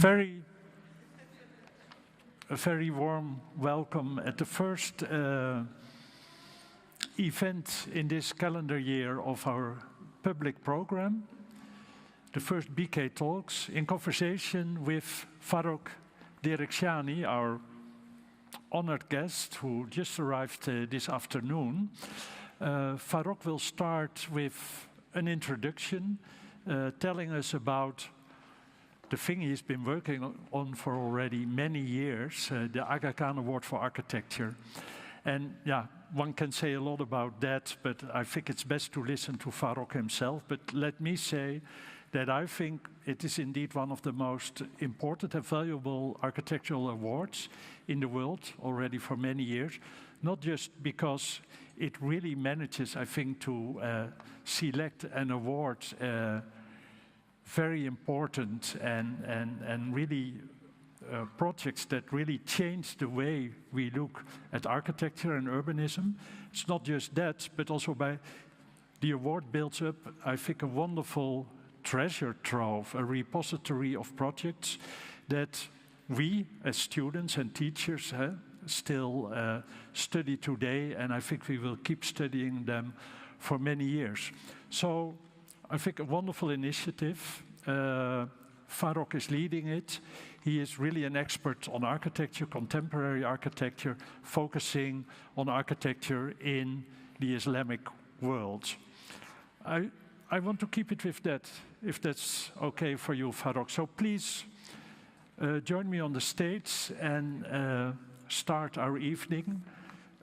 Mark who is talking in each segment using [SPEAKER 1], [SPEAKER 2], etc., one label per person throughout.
[SPEAKER 1] very a very warm welcome at the first event in this calendar year of our public program, the first BK Talks, in conversation with Farrokh Derakhshani, our honored guest who just arrived this afternoon. Farrokh will start with an introduction, telling us about the thing he's been working on for already many years, the Aga Khan Award for Architecture. And yeah, one can say a lot about that, but I think it's best to listen to Farrokh himself. But let me say that I think it is indeed one of the most important and valuable architectural awards in the world already for many years, not just because it really manages, I think, to select and award very important and really projects that really change the way we look at architecture and urbanism. It's not just that, but also by the award builds up, I think, a wonderful treasure trove, a repository of projects that we as students and teachers still study today, and I think we will keep studying them for many years. So I think a wonderful initiative. Farrokh is leading it. He is really an expert on architecture, contemporary architecture, focusing on architecture in the Islamic world. I want to keep it with that, if that's okay for you, Farrokh. So please join me on the stage and start our evening.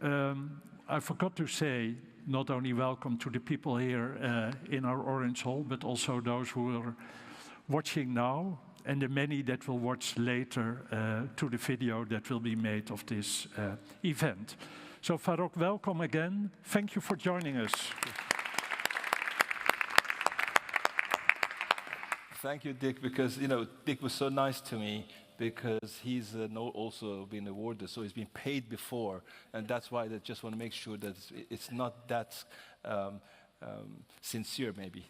[SPEAKER 1] I forgot to say, not only welcome to the people here in our Orange Hall, but also those who are watching now, and the many that will watch later to the video that will be made of this event. So Farrokh, welcome again. Thank you for joining us.
[SPEAKER 2] Thank you, Dick, because, you know, Dick was so nice to me because he's also been awarded, so he's been paid before, and that's why I just want to make sure that it's not that sincere, maybe.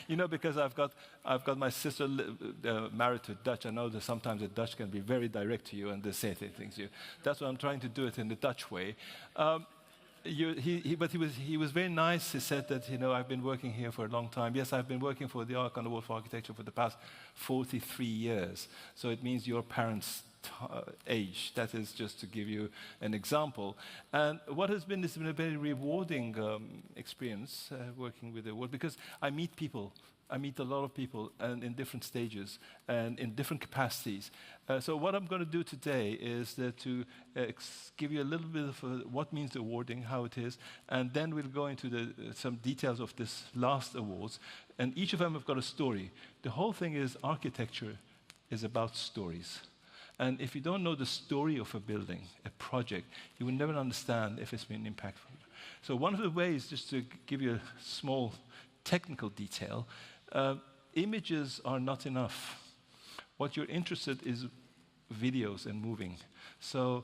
[SPEAKER 2] You know, because I've got my sister married to Dutch. I know that sometimes the Dutch can be very direct to you and they say things to you. That's why I'm trying to do it in the Dutch way. But he was very nice. He said that, you know, I've been working here for a long time. Yes, I've been working for the Aga Khan Award for Architecture for the past 43 years. So it means your parents' age. That is just to give you an example. And what has been, it's been a very rewarding experience working with the award, because I meet people. I meet a lot of people, and in different stages and in different capacities. So what I'm going to do today is to give you a little bit of what means the awarding, how it is, and then we'll go into some details of this last awards. And each of them have got a story. The whole thing is architecture is about stories. And if you don't know the story of a building, a project, you will never understand if it's been impactful. So one of the ways, just to give you a small technical detail, images are not enough. What you're interested in is videos and moving. So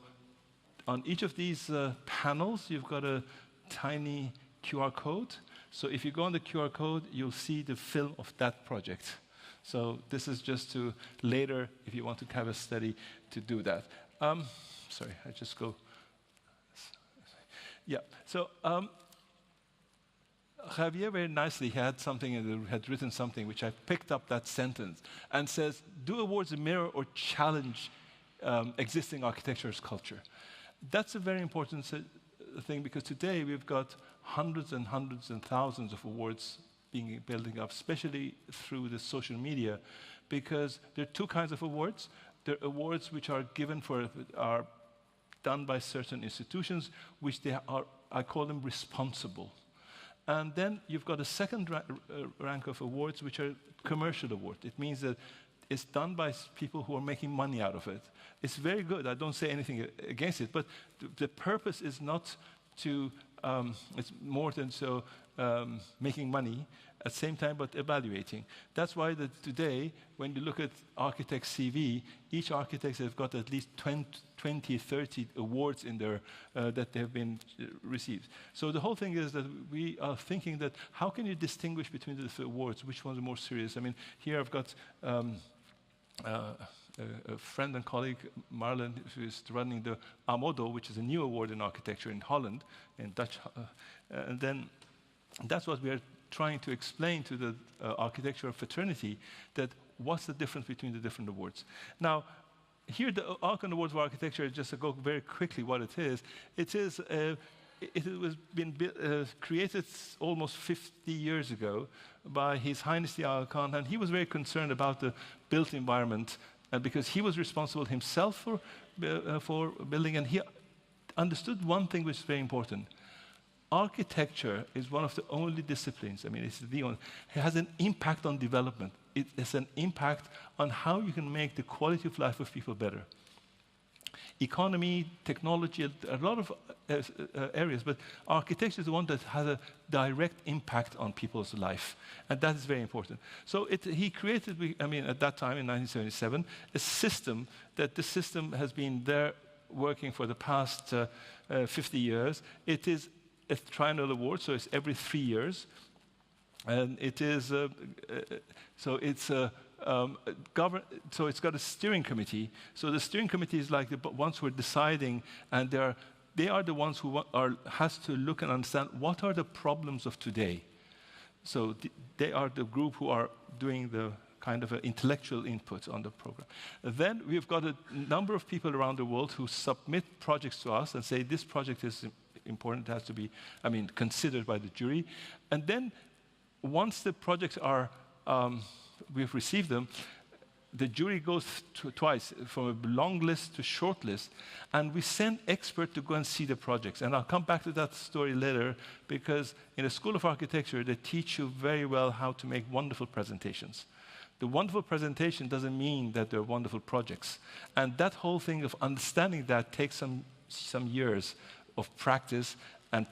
[SPEAKER 2] on each of these panels, you've got a tiny QR code. So if you go on the QR code, you'll see the film of that project. So this is just to later, if you want to have a study, to do that. Sorry, I just go. Yeah, so Javier very nicely had something, had written something which I picked up that sentence and says, do awards mirror or challenge existing architecture's culture? That's a very important thing, because today we've got hundreds and hundreds and thousands of awards building up, especially through the social media, because there are two kinds of awards. There are awards which are given are done by certain institutions, which they are, I call them responsible. And then you've got a second rank of awards, which are commercial awards. It means that it's done by people who are making money out of it. It's very good. I don't say anything against it, but the purpose is not to it's more than so making money at the same time, but evaluating. That's why today, when you look at architect's CV, each architect has got at least 20, 30 awards in there that they have been received. So the whole thing is that we are thinking that how can you distinguish between the different awards? Which ones are more serious? I mean, here I've got a friend and colleague, Marlon, who is running the Amodo, which is a new award in architecture in Holland, in Dutch. And then that's what we are trying to explain to the architectural fraternity, that what's the difference between the different awards. Now, here the Aga Khan Award for Architecture, just to go very quickly what it is, it was been created almost 50 years ago by His Highness the Aga Khan, and he was very concerned about the built environment, because he was responsible himself for building, and he understood one thing which is very important. Architecture is one of the only disciplines, I mean, it's the only, it has an impact on development. It has an impact on how you can make the quality of life of people better. Economy, technology, a lot of areas, but architecture is the one that has a direct impact on people's life, and that is very important. So he created, I mean, at that time in 1977, a system that the system has been there working for the past 50 years. It is a triennial award, so it's every 3 years, and it is so it's so it's got a steering committee. So the steering committee is like the ones who are deciding, and they are the ones who has to look and understand what are the problems of today. So they are the group who are doing the kind of intellectual input on the program. Then we've got a number of people around the world who submit projects to us and say this project is important, it has to be, I mean, considered by the jury. And then once the projects are, we've received them, the jury goes twice, from a long list to short list, and we send experts to go and see the projects. And I'll come back to that story later, because in the School of Architecture, they teach you very well how to make wonderful presentations. The wonderful presentation doesn't mean that they're wonderful projects. And that whole thing of understanding that takes some years of practice and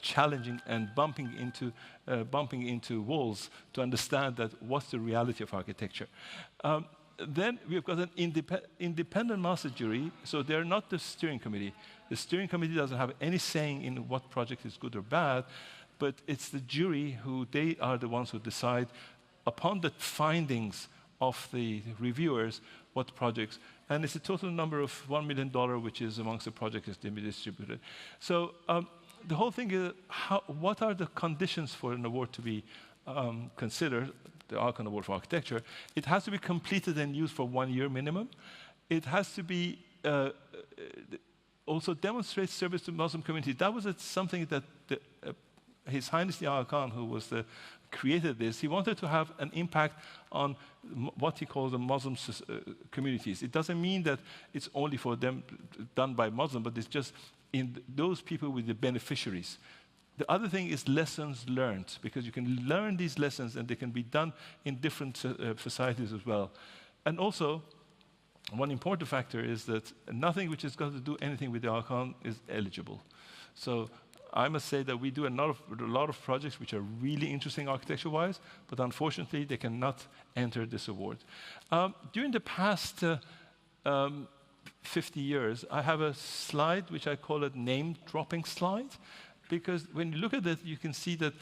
[SPEAKER 2] challenging and bumping into walls to understand that what's the reality of architecture. Then we've got an independent master jury, so they're not the steering committee. The steering committee doesn't have any saying in what project is good or bad, but it's the jury who they are the ones who decide upon the findings of the reviewers what projects, and it's a total number of $1 million, which is amongst the projects to be distributed. So the whole thing is, what are the conditions for an award to be considered, the Aga Khan Award for Architecture? It has to be completed and used for 1 year minimum. It has to be also demonstrate service to Muslim community. That was something that His Highness the Aga Khan, who was created this, he wanted to have an impact on what he calls the Muslim communities. It doesn't mean that it's only for them, done by Muslims, but it's just in those people with the beneficiaries. The other thing is lessons learned, because you can learn these lessons and they can be done in different societies as well. And also, one important factor is that nothing which has got to do anything with the Aga Khan is eligible. So I must say that we do a lot of projects which are really interesting architecture-wise, but unfortunately they cannot enter this award. During the past 50 years, I have a slide which I call a name-dropping slide, because when you look at it, you can see that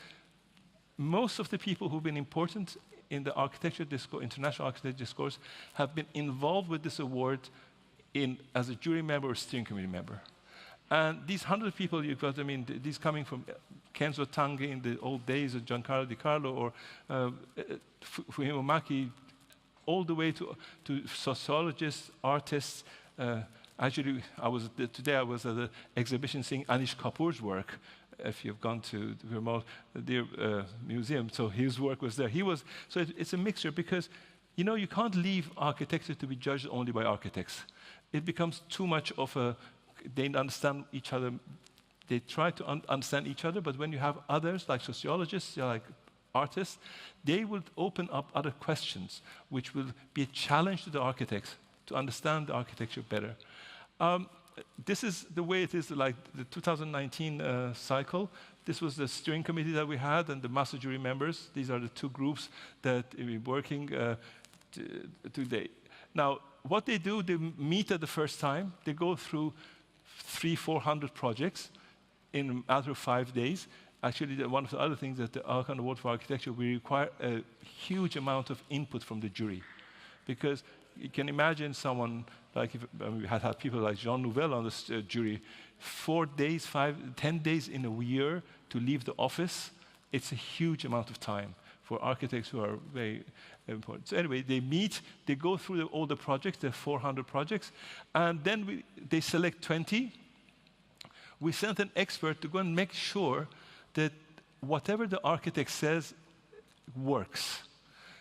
[SPEAKER 2] most of the people who've been important in the architecture discourse, international architecture discourse, have been involved with this award as a jury member or steering committee member. And these 100 people you've got, I mean, these coming from Kenzo Tange in the old days of Giancarlo Di Carlo, or Fumio Maki, all the way to sociologists, artists. Actually, today I was at the exhibition seeing Anish Kapoor's work. If you've gone to the remote museum, so his work was there. So it's a mixture, because you can't leave architecture to be judged only by architects. It becomes too much of a. They understand each other. They try to understand each other, but when you have others, like sociologists, like artists, they will open up other questions, which will be a challenge to the architects to understand the architecture better. this is the way it is, like the 2019 cycle. This was the steering committee that we had and the master jury members. These are the two groups that we're working today. Now, what they do, they meet at the first time. They go through 300-400 projects in a matter of 5 days. Actually, one of the other things that the Aga Khan Award for Architecture, we require a huge amount of input from the jury. Because you can imagine someone, like we had people like Jean Nouvel on the jury, 4 days, 10 days in a year to leave the office. It's a huge amount of time for architects who are very important. So anyway, they meet, they go through all the projects, the 400 projects, and then they select 20. We sent an expert to go and make sure that whatever the architect says works.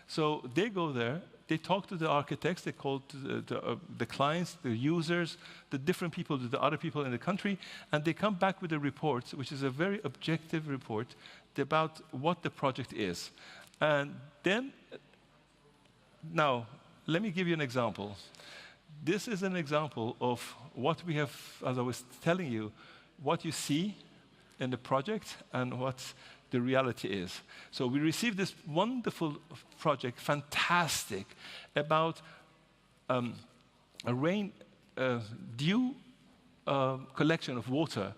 [SPEAKER 2] So they go there, they talk to the architects, they call to the clients, the users, the different people, the other people in the country, and they come back with a report, which is a very objective report about what the project is. And then, now, let me give you an example. This is an example of what we have, as I was telling you, what you see in the project and what the reality is. So we received this wonderful project, fantastic, about a dew collection of water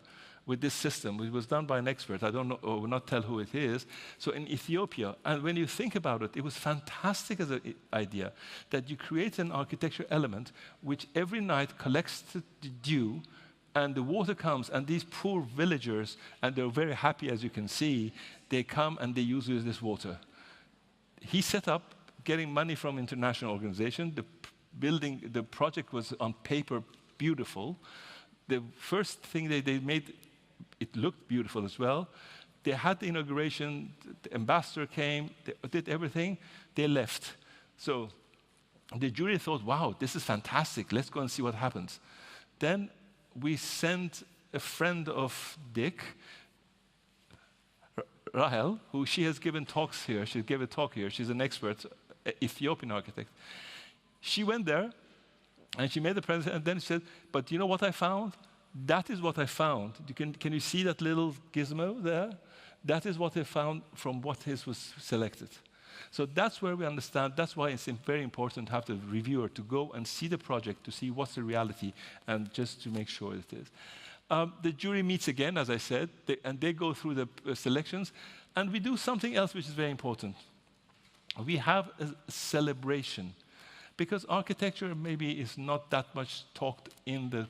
[SPEAKER 2] with this system. It was done by an expert. I don't know, or will not tell who it is. So in Ethiopia, and when you think about it, it was fantastic as an idea that you create an architecture element which every night collects the dew, and the water comes, and these poor villagers, and they're very happy, as you can see, they come and they use this water. He set up getting money from international organization. The project was on paper beautiful. The first thing they made, it looked beautiful as well. They had the inauguration, the ambassador came, they did everything, they left. So the jury thought, wow, this is fantastic, let's go and see what happens. Then we sent a friend of Dick, Rahel, who she has given talks here. She gave a talk here. She's an expert, Ethiopian architect. She went there, and she made the presentation, and then she said, but you know what I found? That is what I found. Can you see that little gizmo there? That is what I found from what was selected. So that's where we understand, that's why it's very important to have the reviewer to go and see the project, to see what's the reality, and just to make sure it is. The jury meets again, as I said, and they go through the selections, and we do something else which is very important. We have a celebration, because architecture maybe is not that much talked in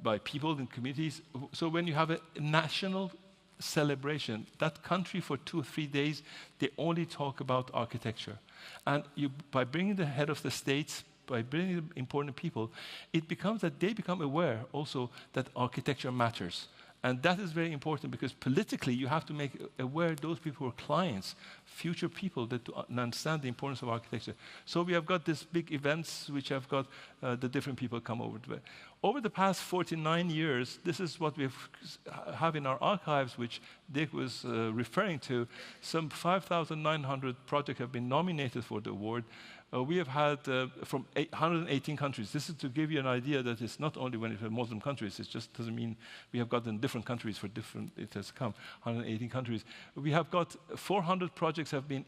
[SPEAKER 2] by people in communities. So when you have a national celebration, that country for 2 or 3 days, they only talk about architecture. And by bringing the head of the states, by bringing the important people, it becomes that they become aware also that architecture matters. And that is very important, because politically you have to make aware those people who are clients, future people, that to understand the importance of architecture. So we have got these big events which have got the different people come over to it. Over the past 49 years, this is what we have in our archives, which Dick was referring to. Some 5,900 projects have been nominated for the award. We have had from 118 countries. This is to give you an idea that it's not only when it's Muslim countries, it just doesn't mean we have got in different countries for different, it has come, 118 countries. We have got 400 projects have been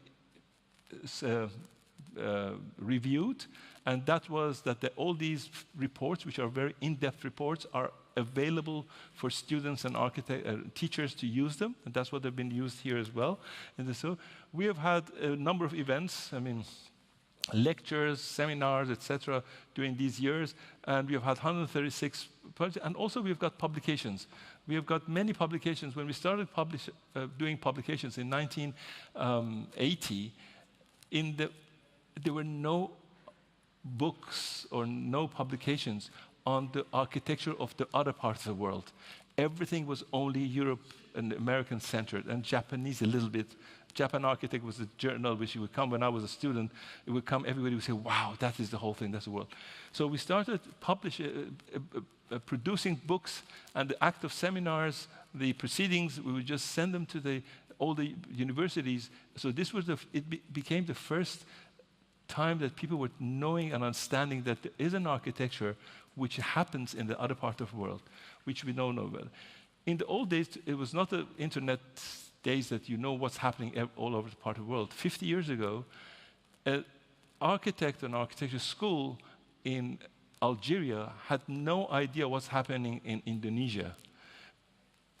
[SPEAKER 2] reviewed, and that was that all these reports, which are very in-depth reports, are available for students and teachers to use them, and that's what they've been used here as well. And so we have had a number of events, lectures, seminars, etc., during these years, and we have had 136 projects, and also we've got publications. We have got many publications. When we started doing publications in 1980, there were no books or no publications on the architecture of the other parts of the world. Everything was only Europe and American-centered, and Japanese a little bit. Japan Architect was a journal which would come when I was a student. It would come, everybody would say, wow, that is the whole thing, that's the world. So we started producing books, and the act of seminars, the proceedings, we would just send them to all the universities. So this was became the first time that people were knowing and understanding that there is an architecture which happens in the other part of the world, which we don't know about. In the old days, it was not the internet days that you know what's happening all over the part of the world. 50 years ago, an architect and architecture school in Algeria had no idea what's happening in Indonesia.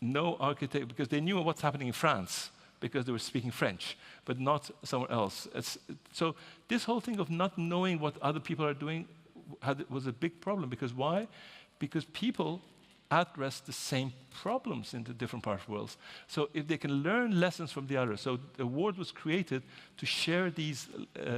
[SPEAKER 2] No architect, because they knew what's happening in France, because they were speaking French, but not somewhere else. So this whole thing of not knowing what other people are doing was a big problem. Because why? Because people address the same problems in the different parts of the world. So if they can learn lessons from the others, so the award was created to share these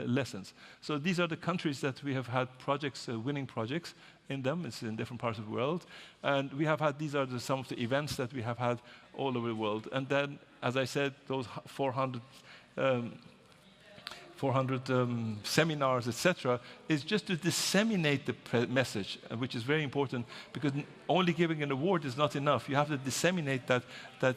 [SPEAKER 2] lessons. So these are the countries that we have had projects, winning projects in them. It's in different parts of the world. And we have had, these are some of the events that we have had all over the world. And then, as I said, those 400 seminars, etc., is just to disseminate the message, which is very important, because only giving an award is not enough. You have to disseminate that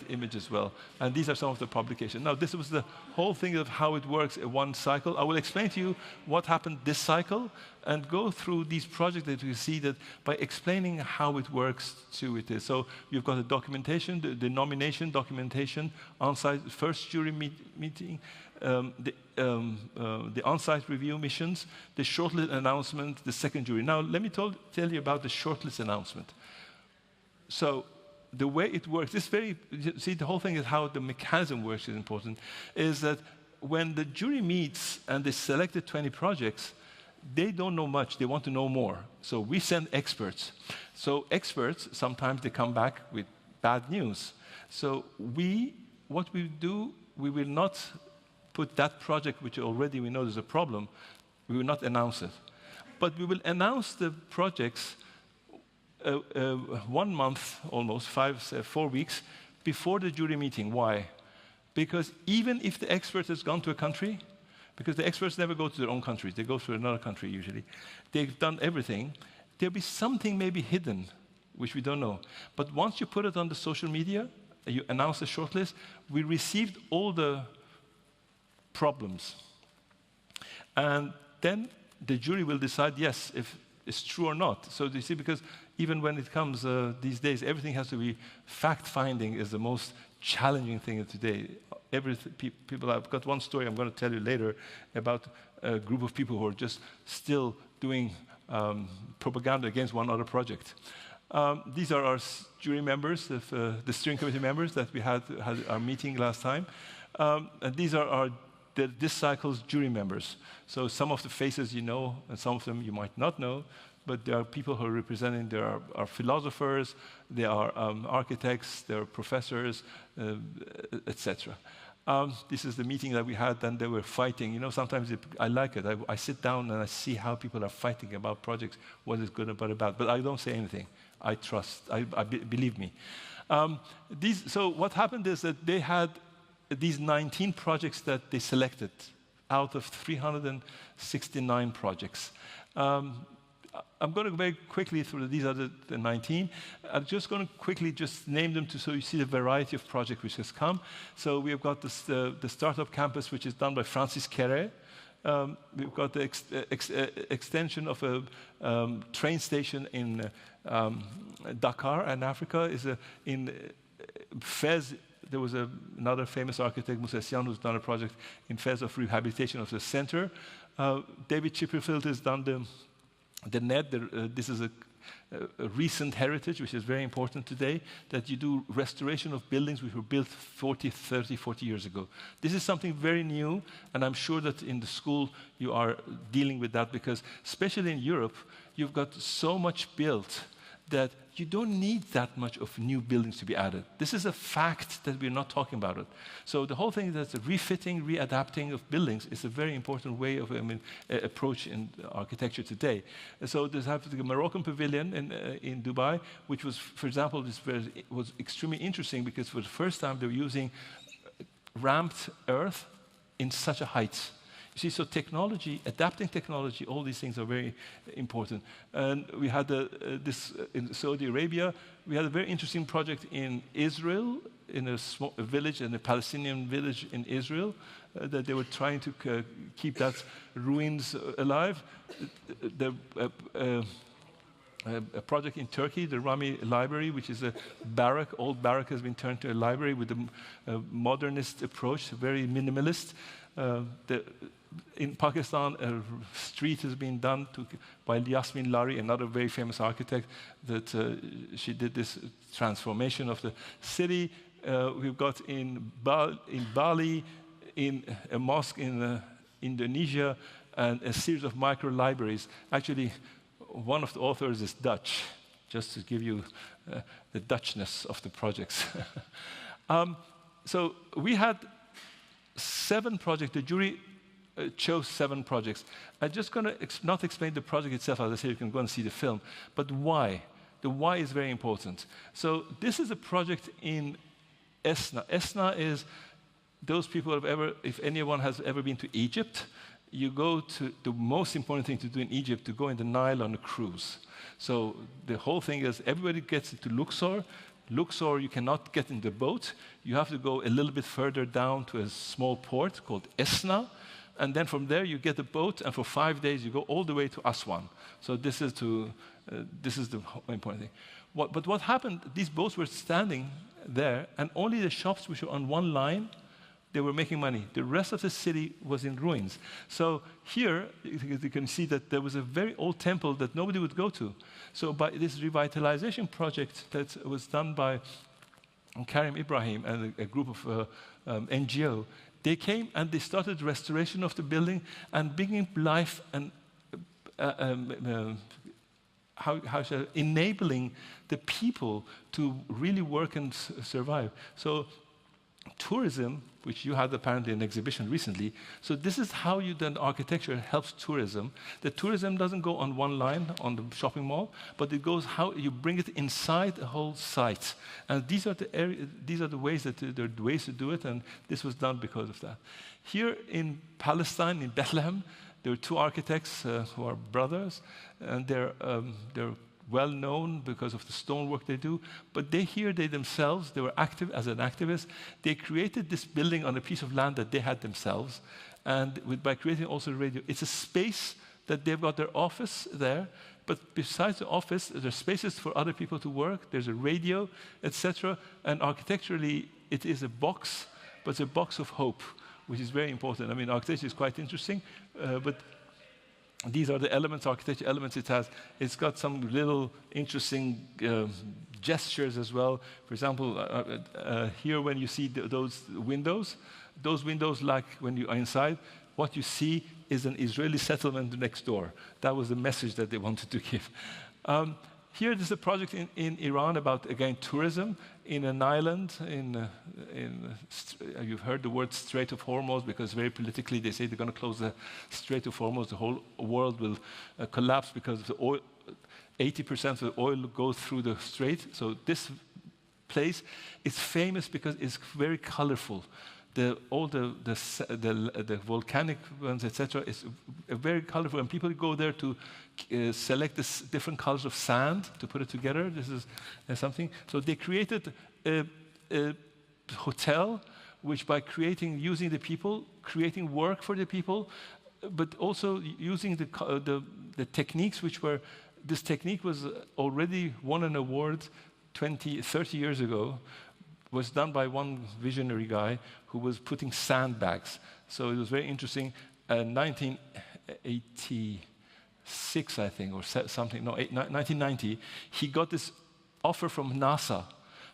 [SPEAKER 2] image as well. And these are some of the publications. Now, this was the whole thing of how it works in one cycle. I will explain to you what happened this cycle and go through these projects that you see that by explaining how it works to it is. So you've got the documentation, the nomination documentation, on-site first jury meeting, the on-site review missions, the shortlist announcement, the second jury. Now, let me tell you about the shortlist announcement. So the way it works, see, the whole thing is how the mechanism works is important, is that when the jury meets and they selected 20 projects, they don't know much, they want to know more. So we send experts. So experts, sometimes they come back with bad news. So what we do, we will not put that project, which already we know there's a problem, we will not announce it. But we will announce the projects 1 month, almost 4 weeks, before the jury meeting. Why? Because even if the expert has gone to a country, because the experts never go to their own countries, they go to another country usually, they've done everything, there'll be something maybe hidden, which we don't know. But once you put it on the social media, you announce the shortlist, we received all the problems. And then the jury will decide, yes, if it's true or not. So you see, because even when it comes these days, everything has to be fact-finding is the most challenging thing today. People, I've got one story I'm going to tell you later about a group of people who are just still doing propaganda against one other project. These are our jury members, the steering committee members that we had our meeting last time. And these are this cycle's jury members. So some of the faces you know, and some of them you might not know, but there are people who are representing, there are philosophers, there are architects, there are professors, etc. This is the meeting that we had, and they were fighting. You know, sometimes I like it. I sit down and I see how people are fighting about projects, what is good about it, but I don't say anything. I trust, believe me. So what happened is that they had these 19 projects that they selected out of 369 projects. I'm going to go very quickly through these are the 19. I'm just going to quickly just name them so you see the variety of projects which has come. So we have got the startup campus, which is done by Francis Kéré. We've got the extension of a train station in Dakar, in Africa. In Fez, there was another famous architect, Moussa Sian, who's done a project in Fez of rehabilitation of the center. David Chipperfield has done the net. This is a recent heritage, which is very important today, that you do restoration of buildings which were built 40 years ago. This is something very new, and I'm sure that in the school you are dealing with that, because especially in Europe, you've got so much built that you don't need that much of new buildings to be added. This is a fact that we're not talking about it. So the whole thing that's refitting, readapting of buildings is a very important way of approach in architecture today. And so there's the Moroccan pavilion in Dubai, which was, for example, was extremely interesting because for the first time they were using ramped earth in such a height. You see, so technology, adapting technology, all these things are very important. And we had this in Saudi Arabia. We had a very interesting project in Israel. in a small village, in a Palestinian village in Israel, that they were trying to keep that ruins alive. A project in Turkey, the Rami Library, which is a barrack, old barrack, has been turned to a library with a modernist approach, very minimalist. In Pakistan, a street has been done by Yasmin Lari, another very famous architect, that she did this transformation of the city. We've got in Bali, in a mosque in Indonesia, and a series of micro-libraries. Actually, one of the authors is Dutch, just to give you the Dutchness of the projects. So we had 7 projects. The jury chose 7 projects. I'm just going to not explain the project itself, as I say, you can go and see the film, but why. The why is very important. So this is a project in Esna. Esna is those people who have ever, if anyone has ever been to Egypt, you go to the most important thing to do in Egypt, to go in the Nile on a cruise. So the whole thing is everybody gets to Luxor. Luxor, you cannot get in the boat. You have to go a little bit further down to a small port called Esna. And then from there, you get a boat, and for 5 days, you go all the way to Aswan. So this is the important thing. But what happened, these boats were standing there, and only the shops which were on one line, they were making money. The rest of the city was in ruins. So here, you can see that there was a very old temple that nobody would go to. So by this revitalization project that was done by Karim Ibrahim and a group of NGO, they came and they started restoration of the building and bringing life and enabling the people to really work and survive. So tourism, which you had apparently an exhibition recently, so this is how you then architecture helps tourism. The tourism doesn't go on one line on the shopping mall, but it goes how you bring it inside a whole site. And these are the ways that there are ways to do it, and this was done because of that. Here in Palestine, in Bethlehem, there are 2 architects who are brothers, and they're well known because of the stonework they do, but they themselves, they were active as an activist. They created this building on a piece of land that they had themselves, and by creating also radio, it's a space that they've got their office there, but besides the office, there's spaces for other people to work, there's a radio, etc., and architecturally, it is a box, but it's a box of hope, which is very important. I mean, architecture is quite interesting, but these are the elements, architecture elements it has. It's got some little interesting gestures as well. For example, here when you see those windows, like when you are inside, what you see is an Israeli settlement next door. That was the message that they wanted to give. Here there's a project in Iran about, again, tourism in an island. You've heard the word Strait of Hormuz, because very politically they say they're going to close the Strait of Hormuz. The whole world will collapse because of the oil. 80% of the oil goes through the strait. So this place is famous because it's very colorful. All the volcanic ones, etc., is very colorful, and people go there to select the different colors of sand to put it together. This is something. So they created a hotel, which by using the people, creating work for the people, but also using the techniques which were. This technique was already won an award 30 years ago. Was done by one visionary guy who was putting sandbags. So it was very interesting. 1986, I think, or something, 1990, he got this offer from NASA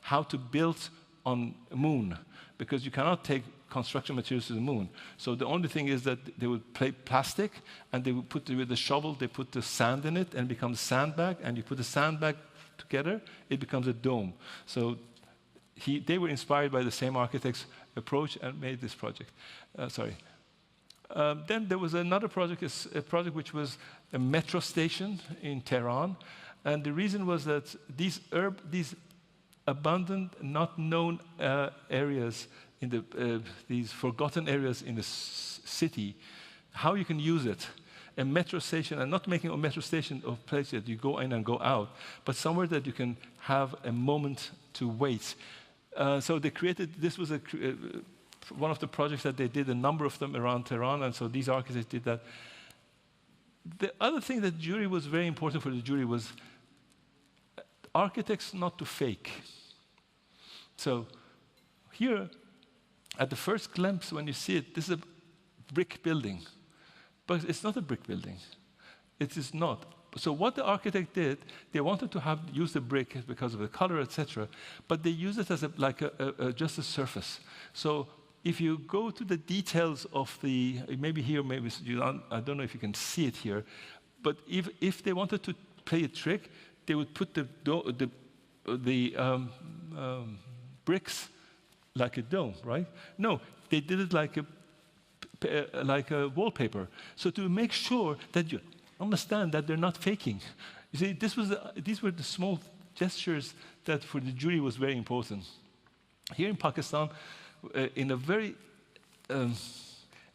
[SPEAKER 2] how to build on moon, because you cannot take construction materials to the moon. So the only thing is that they would plate plastic, and they would put with the shovel, they put the sand in it, and it becomes a sandbag, and you put the sandbag together, it becomes a dome. So they were inspired by the same architect's approach and made this project. Then there was another project, a project which was a metro station in Tehran. And the reason was that these abandoned, not known areas, these forgotten areas in the city, how you can use it. A metro station, and not making a metro station a place that you go in and go out, but somewhere that you can have a moment to wait. So they created, this was one of the projects that they did, a number of them around Tehran, and so these architects did that. The other thing that jury was very important for the jury was architects not to fake. So here, at the first glimpse, when you see it, this is a brick building. But it's not a brick building. It is not. So what the architect did, they wanted to use the brick because of the color, etc., but they use it as just a surface. So if you go to the details of maybe here, maybe I don't know if you can see it here, but if they wanted to play a trick, they would put the bricks like a dome, right? No, they did it like a wallpaper. So to make sure that you understand that they're not faking. You see, these were the small gestures that for the jury was very important. Here in Pakistan, in a very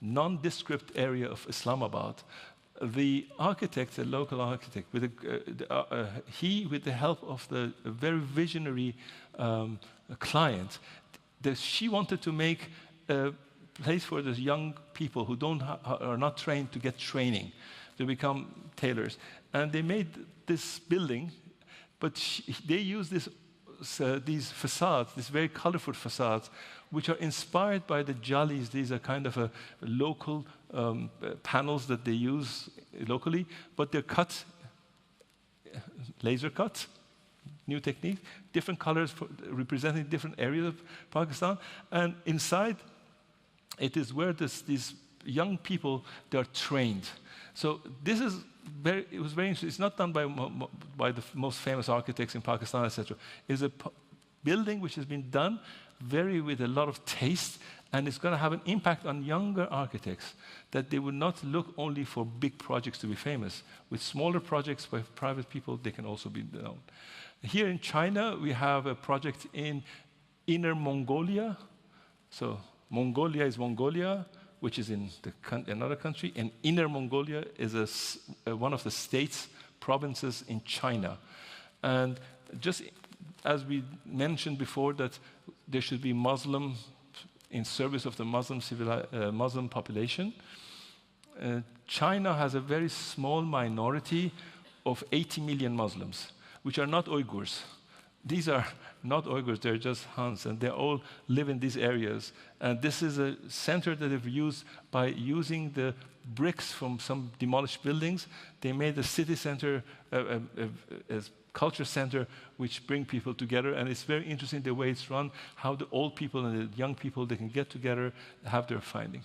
[SPEAKER 2] nondescript area of Islamabad, the architect, a local architect, with the help of the very visionary client, she wanted to make a place for those young people who are not trained to get training, to become tailors. And they made this building, but they used these facades, these very colorful facades, which are inspired by the jalis. These are kind of local panels that they use locally, but they're cut, laser cut, new technique, different colors representing different areas of Pakistan. And inside, it is where these young people, they are trained. So this is it was very interesting. It's not done by the most famous architects in Pakistan, etc. It's a building which has been done with a lot of taste, and it's going to have an impact on younger architects, that they would not look only for big projects to be famous. With smaller projects by private people, they can also be known. Here in China, we have a project in Inner Mongolia. So Mongolia is Mongolia, which is in another country, and Inner Mongolia is one of the states, provinces in China. And just as we mentioned before, that there should be Muslim in service of the Muslim population, China has a very small minority of 80 million Muslims, which are not Uyghurs. These are not Uyghurs, they're just Hans, and they all live in these areas. And this is a center that they've used by using the bricks from some demolished buildings. They made a city center, a culture center, which bring people together. And it's very interesting the way it's run, how the old people and the young people, they can get together, have their finding.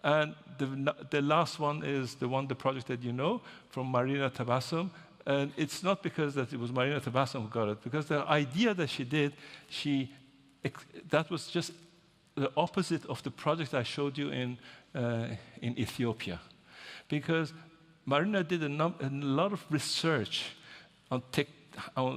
[SPEAKER 2] And the last one is the project that you know, from Marina Tabassum. And it's not because that it was Marina Tabassum who got it, because the idea that she did, that was just the opposite of the project I showed you in Ethiopia. Because Marina did a lot of research on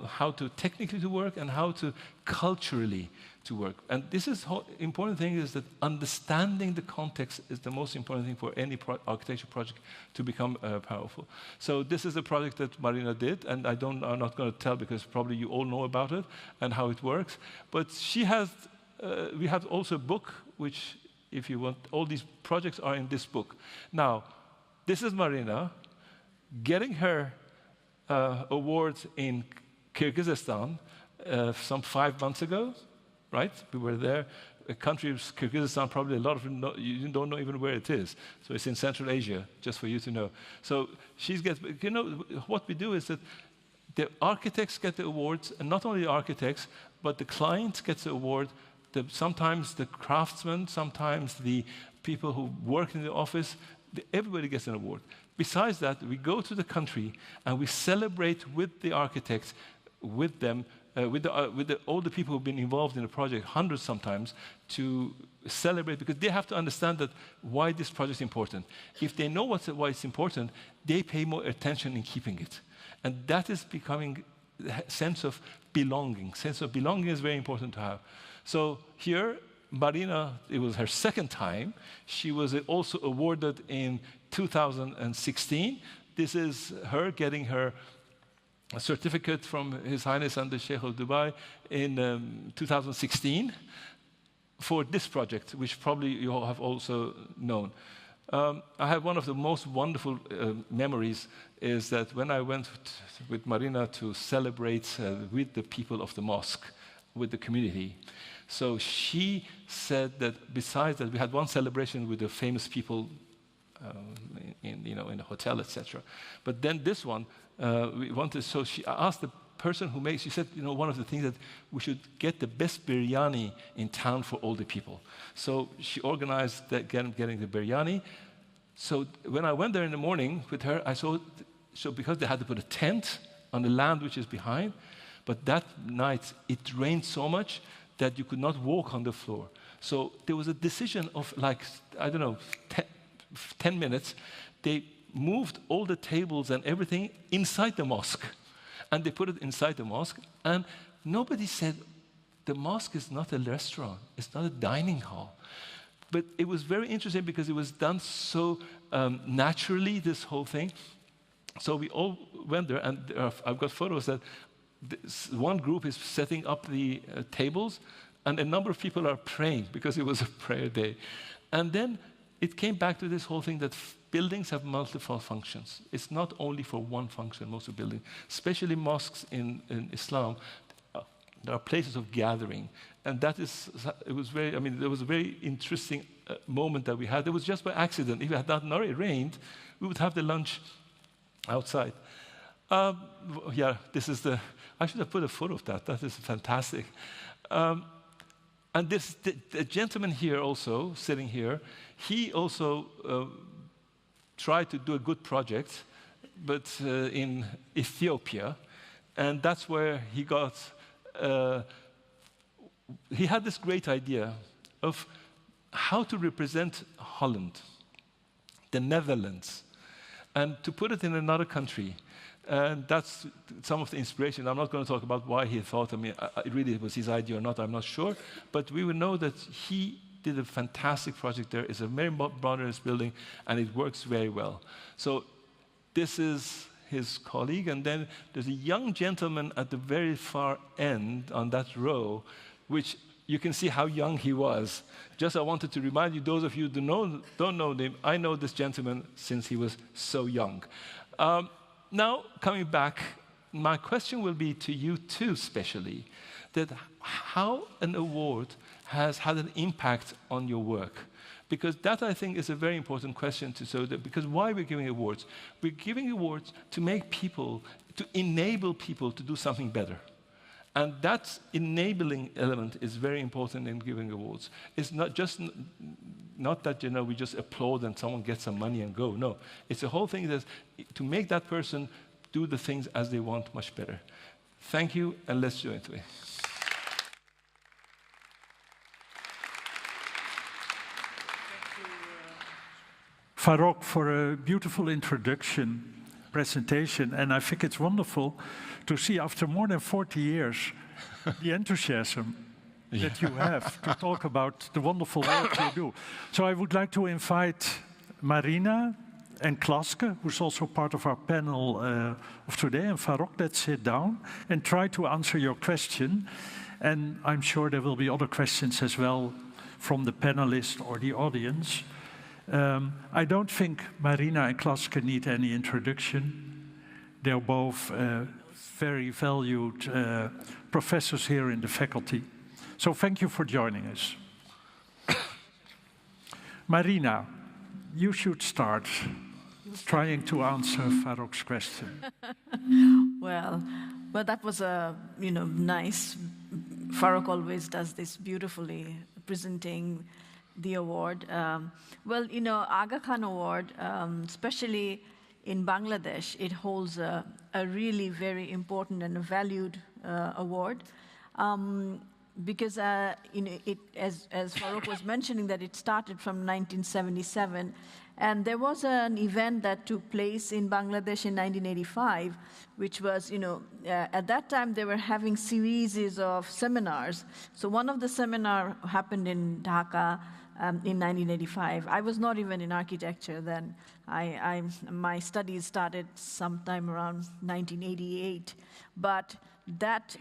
[SPEAKER 2] how to technically to work and how to culturally to work. And this is important thing is that understanding the context is the most important thing for any architecture project to become powerful. So this is a project that Marina did, and I'm not going to tell because probably you all know about it and how it works. But she has, we have also a book, which if you want, all these projects are in this book. Now, this is Marina getting her awards in Kyrgyzstan some 5 months ago. Right? We were there. A country, Kyrgyzstan, probably a lot of you don't know even where it is. So it's in Central Asia, just for you to know. So what we do is that the architects get the awards, and not only the architects, but the client gets the award. Sometimes the craftsmen, sometimes the people who work in the office, everybody gets an award. Besides that, we go to the country and we celebrate with the architects, with them, with all the people who've been involved in the project, hundreds sometimes, to celebrate, because they have to understand that why this project is important. If they know why it's important, they pay more attention in keeping it. And that is becoming a sense of belonging. Sense of belonging is very important to have. So here, Marina, it was her second time. She was also awarded in 2016. This is her getting her a certificate from His Highness and the Sheikh of Dubai in 2016 for this project, which probably you all have also known. I have one of the most wonderful memories is that when I went with Marina to celebrate with the people of the mosque, with the community. So she said that besides that, we had one celebration with the famous people in the hotel, etc. But then this one, we wanted. So she asked the person who makes. She said, one of the things that we should get the best biryani in town for all the people. So she organized that getting the biryani. So when I went there in the morning with her, I saw. So because they had to put a tent on the land which is behind, but that night it rained so much that you could not walk on the floor. So there was a decision of 10 minutes. They moved all the tables and everything inside the mosque. And they put it inside the mosque. And nobody said, the mosque is not a restaurant. It's not a dining hall. But it was very interesting because it was done so naturally, this whole thing. So we all went there, and I've got photos that one group is setting up the tables, and a number of people are praying because it was a prayer day. And then it came back to this whole thing that buildings have multiple functions. It's not only for one function, most of buildings, especially mosques in Islam. There are places of gathering. And there was a very interesting moment that we had. It was just by accident. If it had not rained, we would have the lunch outside. I should have put a photo of that. That is fantastic. And the gentleman here also, sitting here, he also tried to do a good project, but in Ethiopia. And that's where he got, he had this great idea of how to represent Holland, the Netherlands, and to put it in another country. And that's some of the inspiration. I'm not going to talk about why he thought, it really was his idea or not, I'm not sure. But we will know that he did a fantastic project there. It's a very modern building, and it works very well. So this is his colleague, and then there's a young gentleman at the very far end on that row, which you can see how young he was. Just I wanted to remind you, those of you who don't know him, I know this gentleman since he was so young. Now, coming back, my question will be to you too, especially, that how an award has had an impact on your work. Because that, I think, is a very important question because why we're giving awards? We're giving awards to make people, to enable people to do something better. And that enabling element is very important in giving awards. It's not that we just applaud and someone gets some money and go. No, it's a whole thing that to make that person do the things as they want much better. Thank you, and let's join it.
[SPEAKER 1] Farrokh, for a beautiful presentation, and I think it's wonderful to see after more than 40 years the enthusiasm that you have to talk about the wonderful work you do. So I would like to invite Marina and Klaske, who's also part of our panel of today, and Farrokh, let's sit down and try to answer your question. And I'm sure there will be other questions as well from the panelists or the audience. I don't think Marina and Klaske need any introduction. They're both very valued professors here in the faculty. So thank you for joining us. Marina, you should start trying to answer Farrokh's question.
[SPEAKER 3] Well, that was nice. Farrokh always does this beautifully, presenting the award. Aga Khan Award, especially in Bangladesh, it holds a really very important and valued award. Because as Farrokh was mentioning, that it started from 1977, and there was an event that took place in Bangladesh in 1985, which was, at that time they were having series of seminars. So one of the seminar happened in Dhaka, in 1985. I was not even in architecture then. My studies started sometime around 1988. But that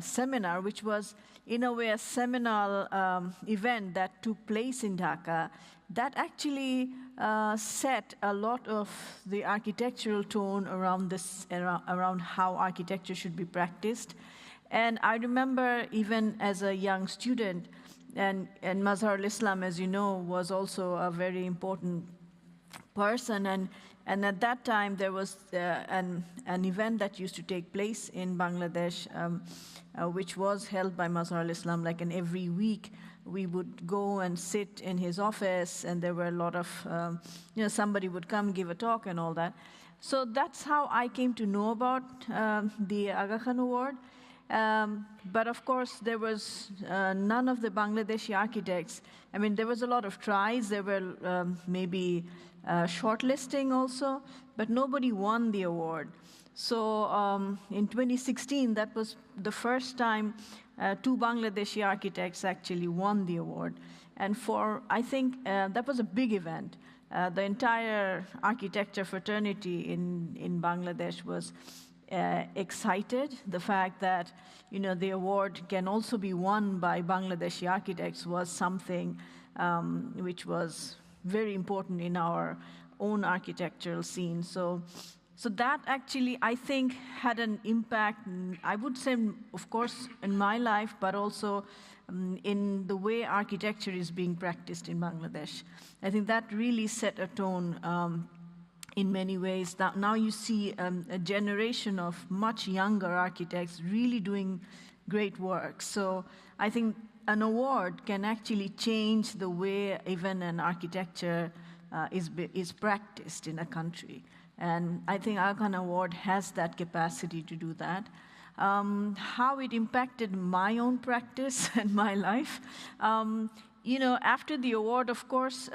[SPEAKER 3] seminar, which was in a way a seminal event that took place in Dhaka, that actually set a lot of the architectural tone around around how architecture should be practiced. And I remember even as a young student, and Mazhar al-Islam, as you know, was also a very important person. And at that time, there was an event that used to take place in Bangladesh, which was held by Mazhar al-Islam, like, and every week we would go and sit in his office, and there were a lot of, somebody would come give a talk and all that. So that's how I came to know about the Aga Khan Award. But of course, there was none of the Bangladeshi architects. I mean, there was a lot of tries. There were maybe shortlisting also, but nobody won the award. So in 2016, that was the first time 2 Bangladeshi architects actually won the award. And I think that was a big event. The entire architecture fraternity in Bangladesh was excited. The fact that the award can also be won by Bangladeshi architects was something which was very important in our own architectural scene. So that actually, I think, had an impact, I would say, of course, in my life, but also in the way architecture is being practiced in Bangladesh. I think that really set a tone in many ways. Now you see a generation of much younger architects really doing great work. So I think an award can actually change the way even an architecture is practiced in a country. And I think Aga Khan Award has that capacity to do that. How it impacted my own practice and my life. After the award, of course,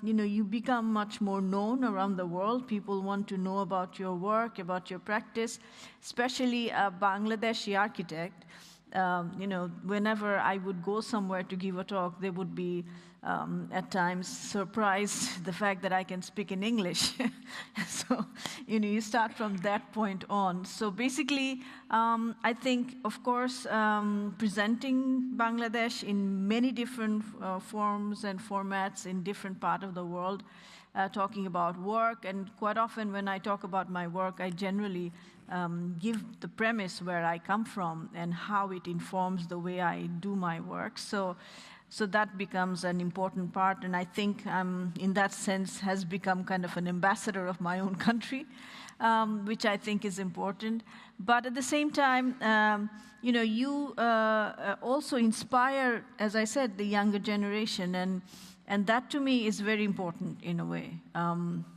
[SPEAKER 3] you become much more known around the world. People want to know about your work, about your practice, especially a Bangladeshi architect. Whenever I would go somewhere to give a talk, they would be at times surprised the fact that I can speak in English. So, you start from that point on. So basically, I think, of course, presenting Bangladesh in many different forms and formats in different parts of the world, talking about work. And quite often when I talk about my work, I generally give the premise where I come from and how it informs the way I do my work. So that becomes an important part, and I think in that sense has become kind of an ambassador of my own country, which I think is important. But at the same time, you also inspire, as I said, the younger generation, and that to me is very important in a way,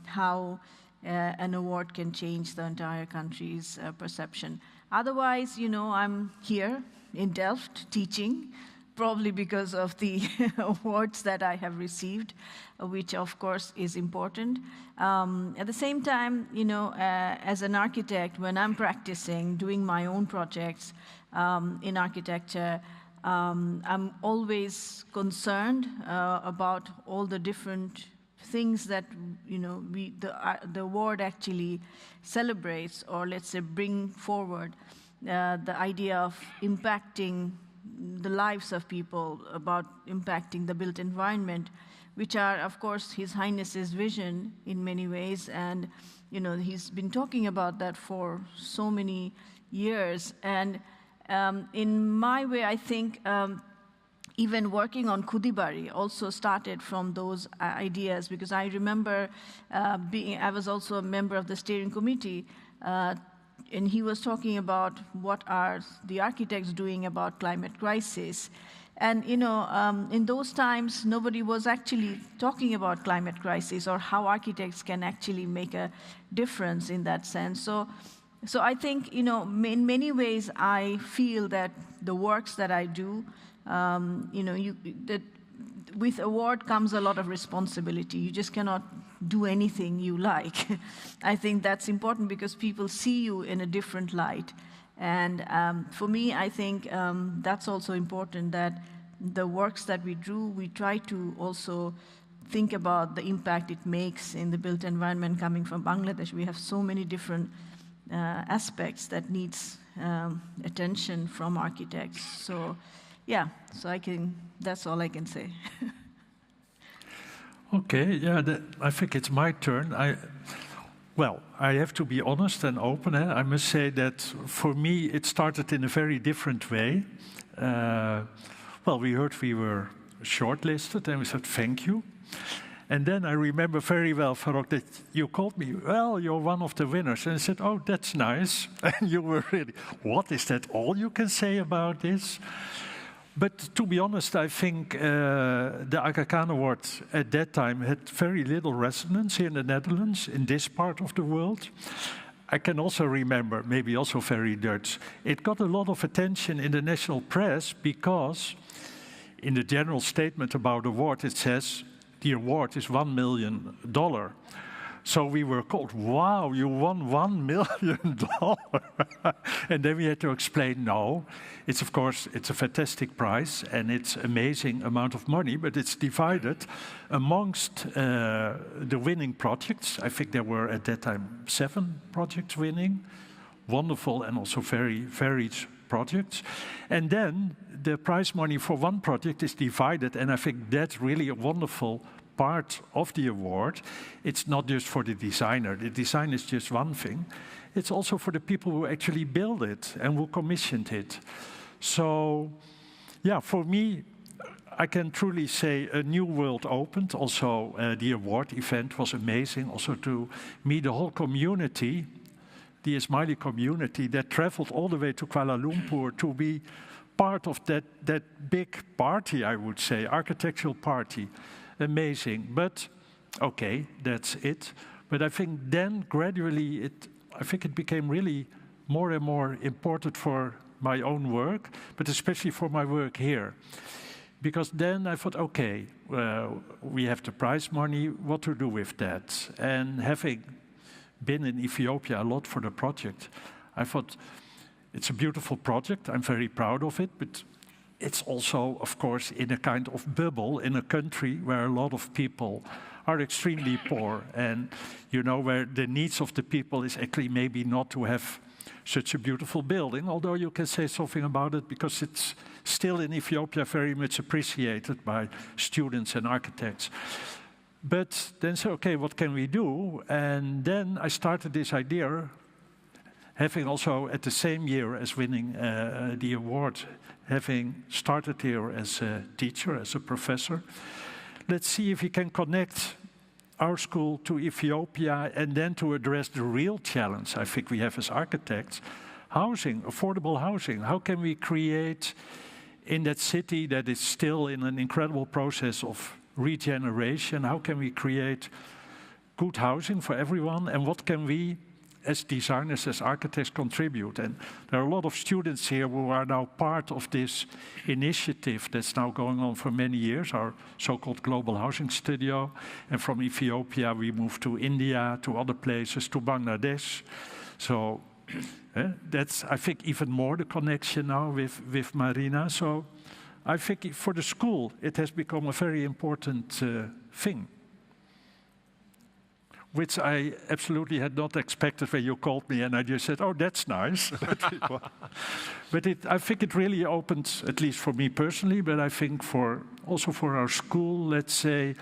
[SPEAKER 3] how an award can change the entire country's perception. Otherwise, I'm here in Delft teaching, probably because of the awards that I have received, which of course is important. At the same time, as an architect, when I'm practicing, doing my own projects in architecture, I'm always concerned about all the different things that the award actually celebrates, or let's say bring forward the idea of impacting the lives of people, about impacting the built environment, which are, of course, His Highness's vision in many ways. And, he's been talking about that for so many years. And in my way, I think even working on Kudibari also started from those ideas, because I remember I was also a member of the steering committee, and he was talking about what are the architects doing about climate crisis. And, in those times, nobody was actually talking about climate crisis or how architects can actually make a difference in that sense. So I think, in many ways, I feel that the works that I do, that with award comes a lot of responsibility. You just cannot do anything you like. I think that's important because people see you in a different light. And for me, I think that's also important, that the works that we drew, we try to also think about the impact it makes in the built environment coming from Bangladesh. We have so many different aspects that needs attention from architects. So, yeah, that's all I can say.
[SPEAKER 1] Okay, yeah, I think it's my turn. I have to be honest and open. I must say that for me, it started in a very different way. We heard we were shortlisted, and we said thank you. And then I remember very well, Farrokh, that you called me, well, you're one of the winners. And I said, oh, that's nice. And you were really, what, is that all you can say about this? But to be honest, I think the Aga Khan Award at that time had very little resonance here in the Netherlands, in this part of the world. I can also remember, maybe also very Dutch, it got a lot of attention in the national press because in the general statement about the award, it says, the award is $1 million. So we were called, wow, you won $1 million. And then we had to explain, no, it's of course, it's a fantastic prize and it's amazing amount of money, but it's divided amongst the winning projects. I think there were at that time 7 projects winning, wonderful and also very varied projects. And then the prize money for one project is divided, and I think that's really a wonderful part of the award. It's not just for the designer. The design is just one thing. It's also for the people who actually build it and who commissioned it. So, yeah, for me, I can truly say a new world opened. Also, the award event was amazing. Also to meet the whole community, the Ismaili community that traveled all the way to Kuala Lumpur to be part of that big party, I would say, architectural party. Amazing, but okay, that's it. But I think then gradually I think it became really more and more important for my own work, but especially for my work here. Because then I thought, okay, we have the prize money, what to do with that? And having been in Ethiopia a lot for the project, I thought, it's a beautiful project, I'm very proud of it, but it's also, of course, in a kind of bubble in a country where a lot of people are extremely poor and, you know, where the needs of the people is actually maybe not to have such a beautiful building, although you can say something about it because it's still in Ethiopia very much appreciated by students and architects. But then say, okay, what can we do? And then I started this idea, having also at the same year as winning the award, having started here as a teacher, as a professor. Let's see if we can connect our school to Ethiopia and then to address the real challenge I think we have as architects, housing, affordable housing. How can we create in that city that is still in an incredible process of regeneration, how can we create good housing for everyone, and what can we as designers, as architects, contribute? And there are a lot of students here who are now part of this initiative that's now going on for many years, our so-called Global Housing Studio. And from Ethiopia, we moved to India, to other places, to Bangladesh. So that's, I think, even more the connection now with Marina. So I think for the school, it has become a very important thing, which I absolutely had not expected when you called me, and I just said, oh, that's nice. But I think it really opened, at least for me personally, but I think also for our school, let's say,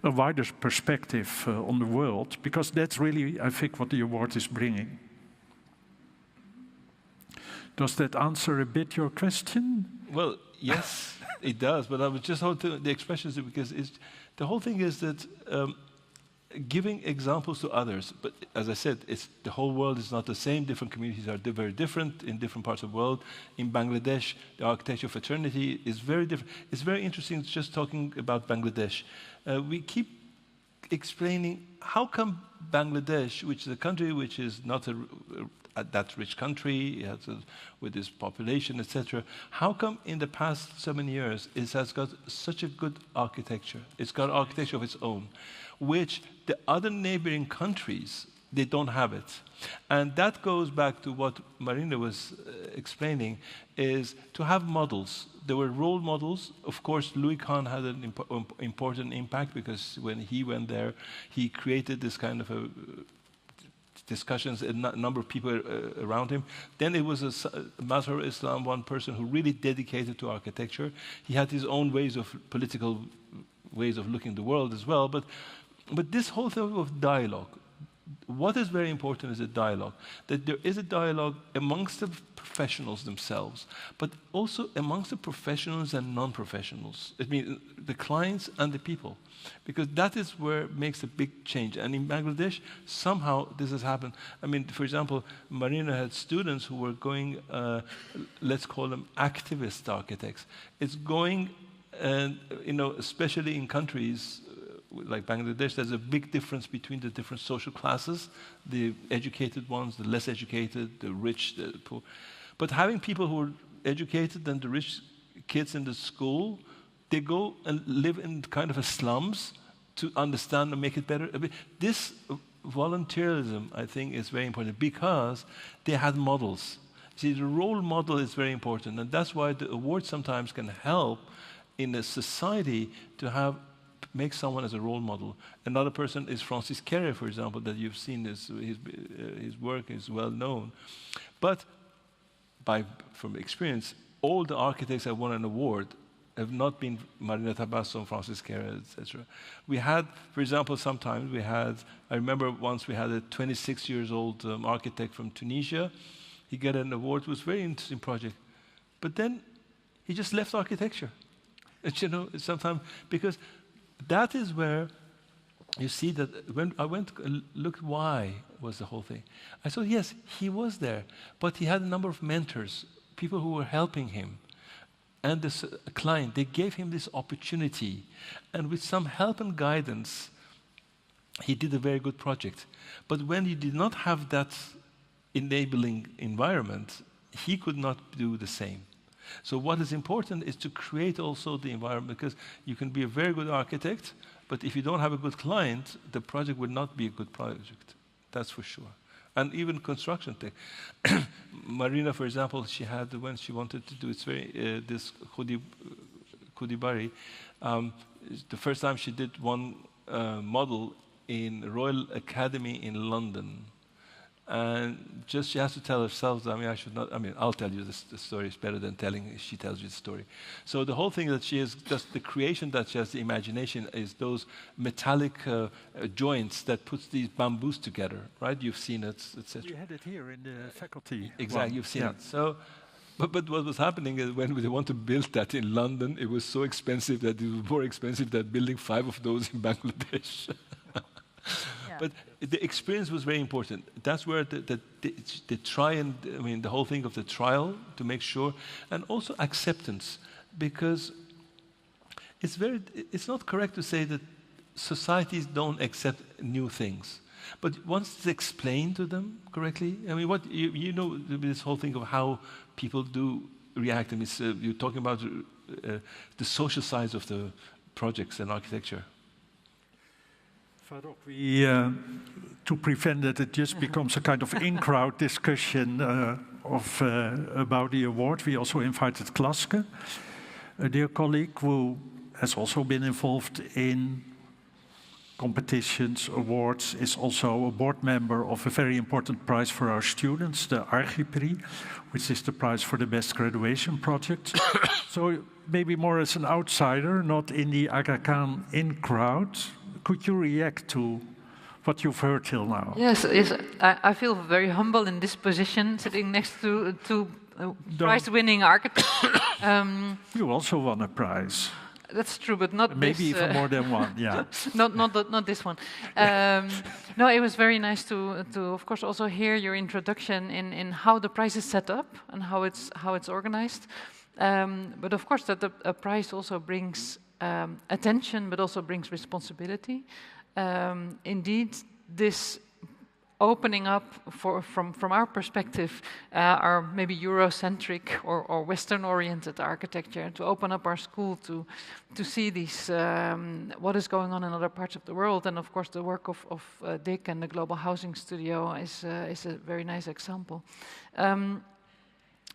[SPEAKER 1] a wider perspective on the world, because that's really, I think, what the award is bringing. Does that answer a bit your question?
[SPEAKER 2] Well, yes, it does, but I would just hold to the expressions because the whole thing is that giving examples to others, but as I said, the whole world is not the same. Different communities are very different in different parts of the world. In Bangladesh, the architecture fraternity is very different. It's very interesting just talking about Bangladesh. We keep explaining how come Bangladesh, which is a country which is not that rich country, with its population, etc., how come in the past so many years it has got such a good architecture? It's got architecture of its own, which the other neighboring countries They don't have it. And that goes back to what Marina was explaining, is to have models. There were role models. Of course, Louis Kahn had an important impact, because when he went there, he created this kind of discussions, a number of people around him. Then it was Mazhar Islam, one person who really dedicated to architecture. He had his own political ways of looking at the world as well. But this whole thing of dialogue, what is very important is a dialogue. That there is a dialogue amongst the professionals themselves, but also amongst the professionals and non-professionals. It means the clients and the people, because that is where it makes a big change. And in Bangladesh, somehow this has happened. I mean, for example, Marina had students who were going, let's call them activist architects. It's going, especially in countries like Bangladesh, there's a big difference between the different social classes, the educated ones, the less educated, the rich, the poor. But having people who are educated and the rich kids in the school, they go and live in kind of a slums to understand and make it better. This volunteerism, I think, is very important, because they had models. See, the role model is very important, and that's why the award sometimes can help in a society to make someone as a role model. Another person is Francis Kéré, for example, that you've seen his work is well known. But from experience, all the architects that won an award have not been Marina Tabassum, Francis Kéré, etc. We had, for example, sometimes I remember once we had a 26-year-old architect from Tunisia. He got an award. It was a very interesting project. But then he just left architecture. And, sometimes, because that is where you see that when I went and looked why was the whole thing. I saw, yes, he was there, but he had a number of mentors, people who were helping him. And this client, they gave him this opportunity. And with some help and guidance, he did a very good project. But when he did not have that enabling environment, he could not do the same. So what is important is to create also the environment, because you can be a very good architect, but if you don't have a good client, the project would not be a good project. That's for sure. And even construction tech. Marina, for example, she had, when she wanted to do this Kudibari, the first time she did one model in Royal Academy in London. And just she has to tell herself, I'll tell you the story. It's better than she tells you the story. So the whole thing that she is, just the creation that she has, the imagination, is those metallic joints that puts these bamboos together, right? You've seen it, etc.
[SPEAKER 1] We had it here in the faculty.
[SPEAKER 2] Exactly, you've seen it. So, but what was happening is when they want to build that in London, it was so expensive that it was more expensive than building 5 of those in Bangladesh. But the experience was very important. That's where they try and, the whole thing of the trial to make sure, and also acceptance, because it's not correct to say that societies don't accept new things. But once it's explained to them correctly, what this whole thing of how people do react. You're talking about the social sides of the projects and architecture.
[SPEAKER 1] Farrokh, to prevent that it just becomes a kind of in-crowd discussion about the award, we also invited Klaske, a dear colleague who has also been involved in competitions, awards, is also a board member of a very important prize for our students, the Archiprix, which is the prize for the best graduation project. So maybe more as an outsider, not in the Aga Khan in-crowd, could you react to what you've heard till now?
[SPEAKER 4] Yes, I feel very humble in this position, sitting next to prize-winning architects.
[SPEAKER 1] You also won a prize.
[SPEAKER 4] That's true, but not
[SPEAKER 1] maybe
[SPEAKER 4] this.
[SPEAKER 1] Even more than one. Yeah.
[SPEAKER 4] not this one. No, it was very nice to of course also hear your introduction in how the prize is set up and how it's organized. But of course that a prize also brings attention, but also brings responsibility. Indeed, this opening up from our perspective, our maybe Eurocentric or Western-oriented architecture, to open up our school to see these what is going on in other parts of the world. And of course, the work of Dick and the Global Housing Studio is a very nice example.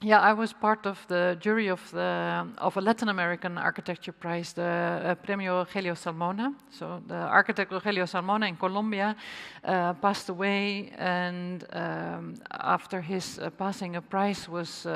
[SPEAKER 4] Yeah, I was part of the jury of a Latin American architecture prize, the Premio Rogelio Salmona. So the architect Rogelio Salmona in Colombia passed away, and after his passing, a prize was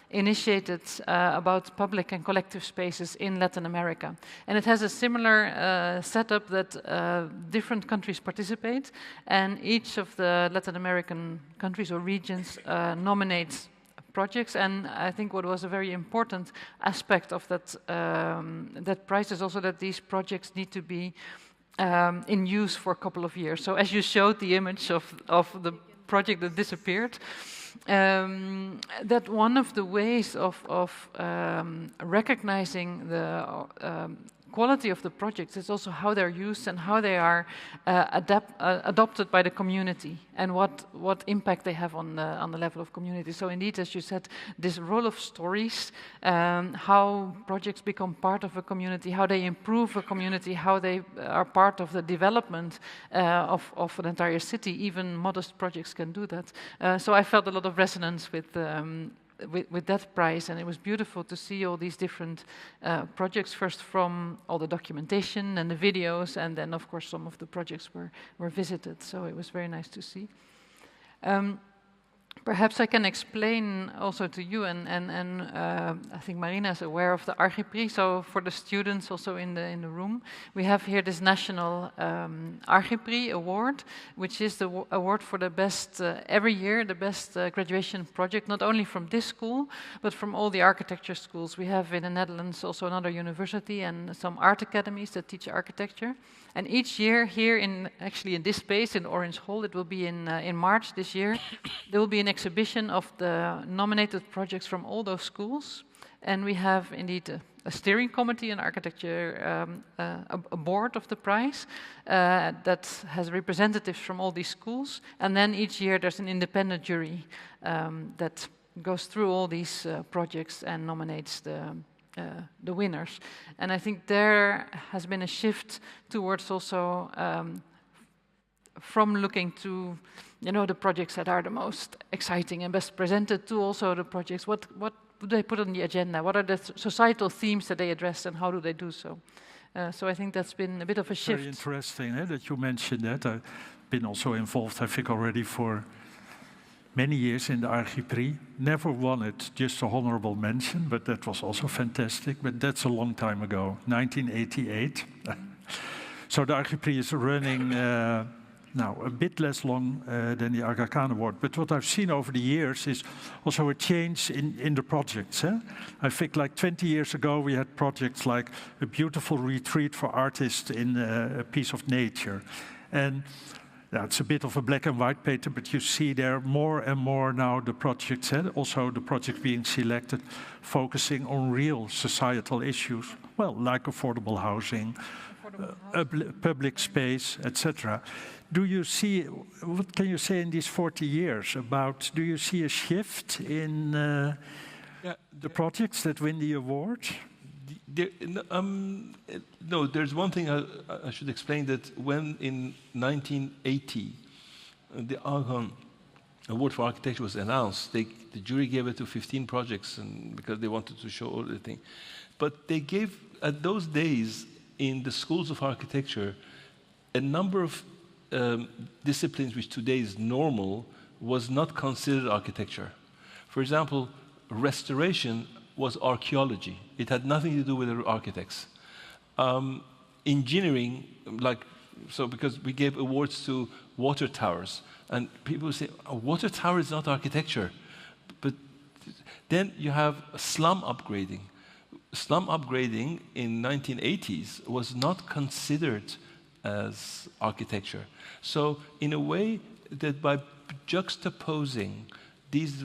[SPEAKER 4] initiated about public and collective spaces in Latin America. And it has a similar setup that different countries participate, and each of the Latin American countries or regions nominates projects. And I think what was a very important aspect of that prize is also that these projects need to be in use for a couple of years. So as you showed the image of the project that disappeared, that one of the ways of recognizing the quality of the projects is also how they're used and how they are adopted by the community, and what impact they have on the level of community. So indeed, as you said, this role of stories, how projects become part of a community, how they improve a community, how they are part of the development of an entire city. Even modest projects can do that. So I felt a lot of resonance with that prize, and it was beautiful to see all these different projects, first from all the documentation and the videos, and then of course some of the projects were visited, so it was very nice to see. Perhaps I can explain also to you, and I think Marina is aware of the Archiprix. So for the students also in the room, we have here this National Archiprix Award, which is the award for the best, every year, the best graduation project, not only from this school, but from all the architecture schools. We have in the Netherlands also another university and some art academies that teach architecture. And each year here actually in this space, in Orange Hall, it will be in March this year, there will be an exhibition of the nominated projects from all those schools. And we have indeed a steering committee in architecture, a board of the prize that has representatives from all these schools. And then each year there's an independent jury that goes through all these projects and nominates the winners. And I think there has been a shift towards also from looking to, the projects that are the most exciting and best presented, to also the projects, what do they put on the agenda? What are the societal themes that they address, and how do they do so? So I think that's been a bit of a shift.
[SPEAKER 1] Very interesting that you mentioned that. I've been also involved, I think, already for many years in the Archiprix. Never won it, just a honorable mention, but that was also fantastic. But that's a long time ago, 1988. So the Archiprix is running now a bit less long than the Aga Khan Award. But what I've seen over the years is also a change in the projects. I think like 20 years ago we had projects like a beautiful retreat for artists in a piece of nature. And it's a bit of a black and white paper, but you see there more and more now the projects, also the projects being selected, focusing on real societal issues, well, like affordable housing, public space, etc. Do you see, what can you say in these 40 years about, do you see a shift in the projects that win the award?
[SPEAKER 2] No, there's one thing I should explain, that when in 1980 the Aga Khan Award for Architecture was announced, the jury gave it to 15 projects, and because they wanted to show all the thing. But they gave, at those days, in the schools of architecture, a number of disciplines which today is normal was not considered architecture. For example, restoration was archaeology. It had nothing to do with the architects. Engineering, because we gave awards to water towers, and people say, a water tower is not architecture. But then you have slum upgrading. Slum upgrading in 1980s was not considered as architecture. So in a way that by juxtaposing these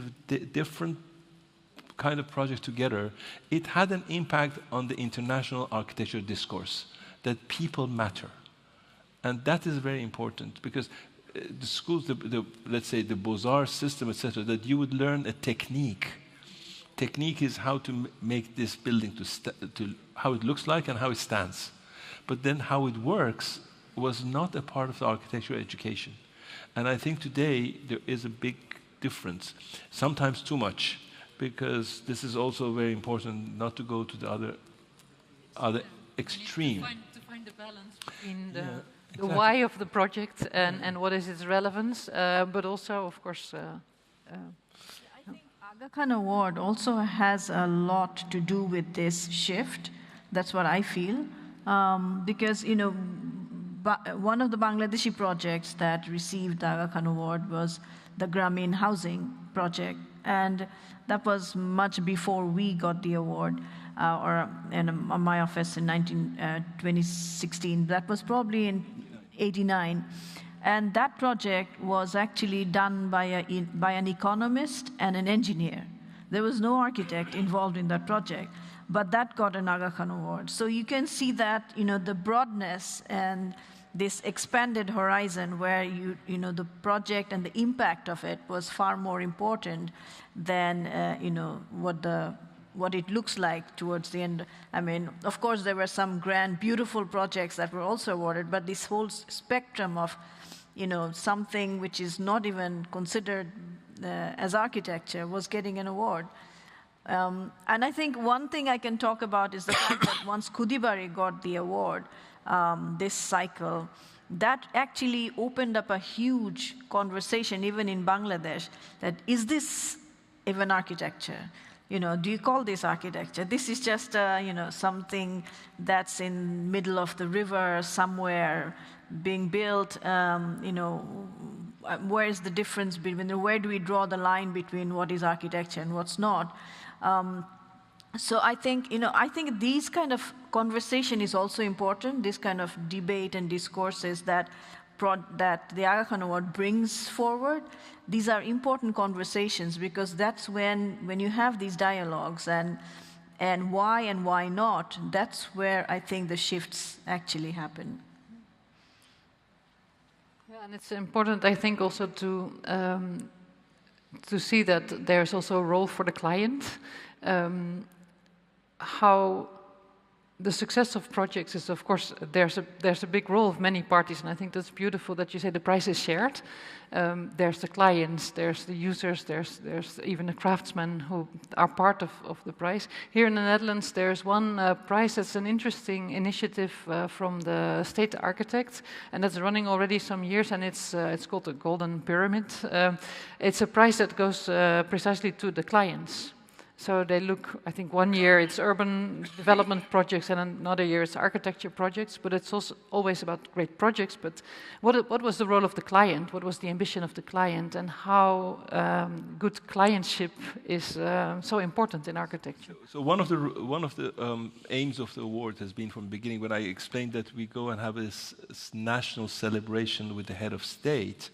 [SPEAKER 2] different kind of projects together, it had an impact on the international architecture discourse, that people matter. And that is very important, because the schools, let's say the Beaux-Arts system, etc., that you would learn a technique. Technique is how to make this building to how it looks like and how it stands. But then how it works was not a part of the architectural education. And I think today there is a big difference, sometimes too much, because this is also very important not to go to the other extreme.
[SPEAKER 4] To find the balance between the why of the project and what is its relevance, but also, of course.
[SPEAKER 3] I think Aga Khan Award also has a lot to do with this shift. That's what I feel, because one of the Bangladeshi projects that received the Aga Khan Award was the Gameren housing project, and that was much before we got the award, or in my office in 2016. That was probably in '89, and that project was actually done by an economist and an engineer. There was no architect involved in that project, but that got an Aga Khan Award. So you can see that the broadness and this expanded horizon where the project and the impact of it was far more important than what it looks like towards the end. I mean, of course, there were some grand, beautiful projects that were also awarded, but this whole spectrum of something which is not even considered as architecture was getting an award. And I think one thing I can talk about is the fact that once Kudibari got the award, this cycle, that actually opened up a huge conversation, even in Bangladesh, that is this even architecture? Do you call this architecture? This is just, something that's in middle of the river somewhere being built. Where is the difference between, where do we draw the line between what is architecture and what's not? So I think these kind of conversation is also important, this kind of debate and discourses that the Aga Khan Award brings forward. These are important conversations because that's when you have these dialogues and why not, that's where I think the shifts actually happen.
[SPEAKER 4] Yeah, and it's important, I think, also to see that there's also a role for the client. How the success of projects is, of course, there's a big role of many parties, and I think that's beautiful that you say the price is shared. There's the clients, there's the users, there's even the craftsmen who are part of the prize. Here in the Netherlands, there's one prize that's an interesting initiative from the state architect, and that's running already some years, and it's called the Golden Pyramid. It's a prize that goes precisely to the clients. So they look, I think 1 year it's urban development projects and another year it's architecture projects, but it's also always about great projects. But what was the role of the client? What was the ambition of the client? And how good clientship is so important in architecture?
[SPEAKER 2] So one of the aims of the award has been from the beginning when I explained that we go and have this national celebration with the head of state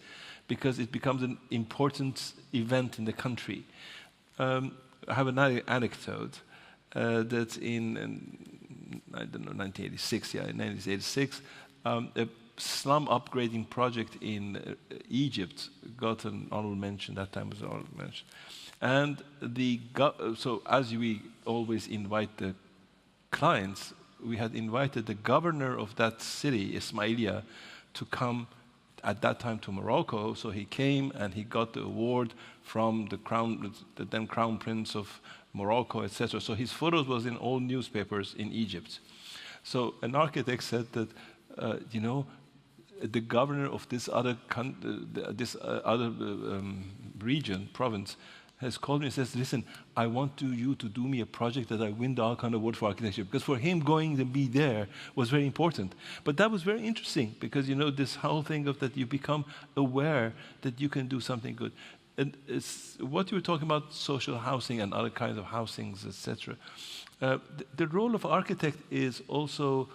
[SPEAKER 2] because it becomes an important event in the country. I have another anecdote that in 1986, in 1986, a slum upgrading project in Egypt got an honorable mention. That time was an honorable mention, and so as we always invite the clients, we had invited the governor of that city, Ismailia, to come at that time to Morocco. So he came and he got the award from the then Crown Prince of Morocco, etc. So his photos was in all newspapers in Egypt. So an architect said that, the governor of this other region, province, has called me and says, listen, I want you to do me a project that I win the Aga Khan Award for architecture. Because for him, going to be there was very important. But that was very interesting because, this whole thing of that you become aware that you can do something good. And it's what you were talking about, social housing and other kinds of housings, etc. The role of architect is also,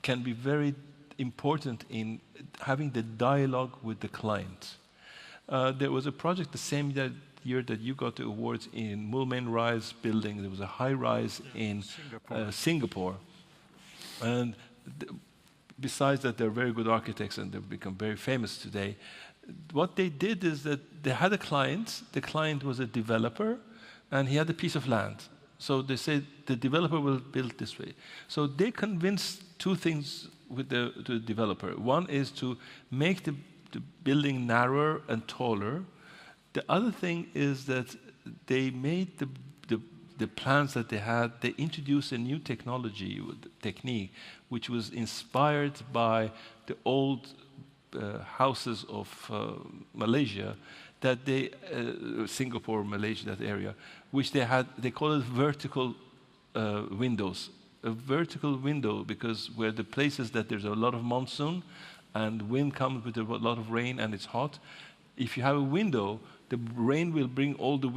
[SPEAKER 2] can be very important in having the dialogue with the client. There was a project the same year that you got the awards in Moulmein Rise building. There was a high rise in Singapore. And besides that they're very good architects and they've become very famous today, what they did is that they had a client. The client was a developer, and he had a piece of land. So they said the developer will build this way. So they convinced two things to the developer. One is to make the building narrower and taller. The other thing is that they made the plans that they had, they introduced a new technique, which was inspired by the old houses of Malaysia, that Singapore, Malaysia, that area, which they call it vertical windows. A vertical window, because where the places that there's a lot of monsoon and wind comes with a lot of rain and it's hot, if you have a window, the rain will bring all the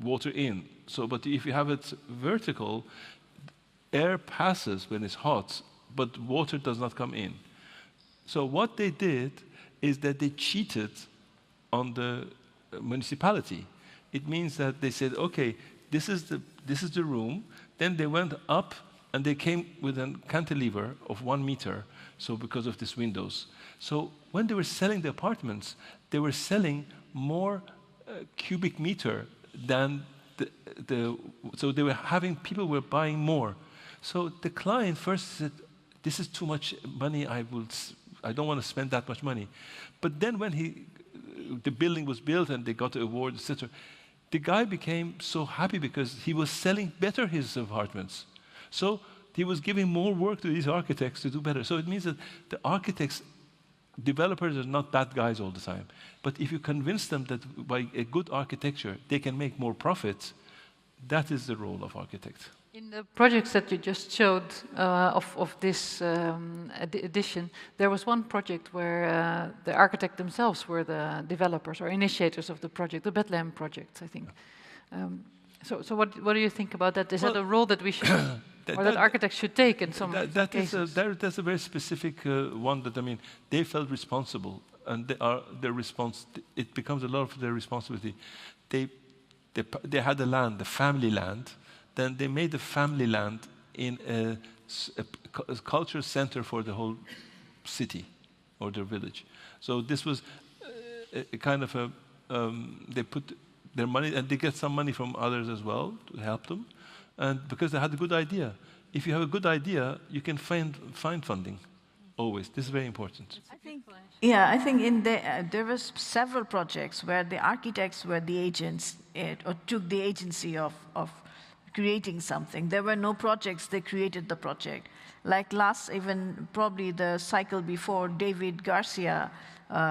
[SPEAKER 2] water in. But if you have it vertical, air passes when it's hot, but water does not come in. So what they did is that they cheated on the municipality. It means that they said, okay, this is the room. Then they went up and they came with a cantilever of 1 meter, so because of these windows. So when they were selling the apartments, they were selling more cubic meter than so they were having, people were buying more. So the client first said, this is too much money, I don't want to spend that much money. But then when the building was built and they got the award, etc., the guy became so happy because he was selling better his apartments. So he was giving more work to these architects to do better. So it means that the developers are not bad guys all the time. But if you convince them that by a good architecture they can make more profit, that is the role of architects.
[SPEAKER 4] In the projects that you just showed of this edition, there was one project where the architect themselves were the developers or initiators of the project, the Bethlehem project, I think. So what do you think about that? Is that a role that we should, or that architects should take in some cases?
[SPEAKER 2] That's a very specific one that, I mean, they felt responsible, and their response, it becomes a lot of their responsibility. They had the land, the family land. Then they made the family land in a cultural center for the whole city or their village. So this was a kind of they put their money, and they get some money from others as well to help them, and because they had a good idea. If you have a good idea, you can find funding. Always, this is very important.
[SPEAKER 3] I think there was several projects where the architects were the agents or took the agency of creating something. There were no projects, they created the project. Like probably the cycle before, David Garcia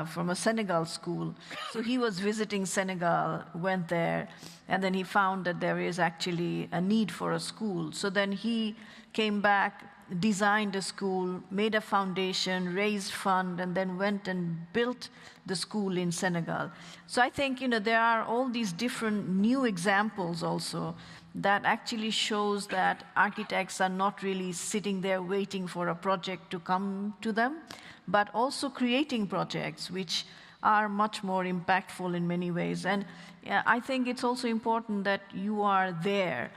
[SPEAKER 3] from a Senegal school. So he was visiting Senegal, went there, and then he found that there is actually a need for a school. So then he came back, designed a school, made a foundation, raised fund, and then went and built the school in Senegal. So I think, there are all these different new examples also that actually shows that architects are not really sitting there waiting for a project to come to them, but also creating projects which are much more impactful in many ways. And I think it's also important that you are there,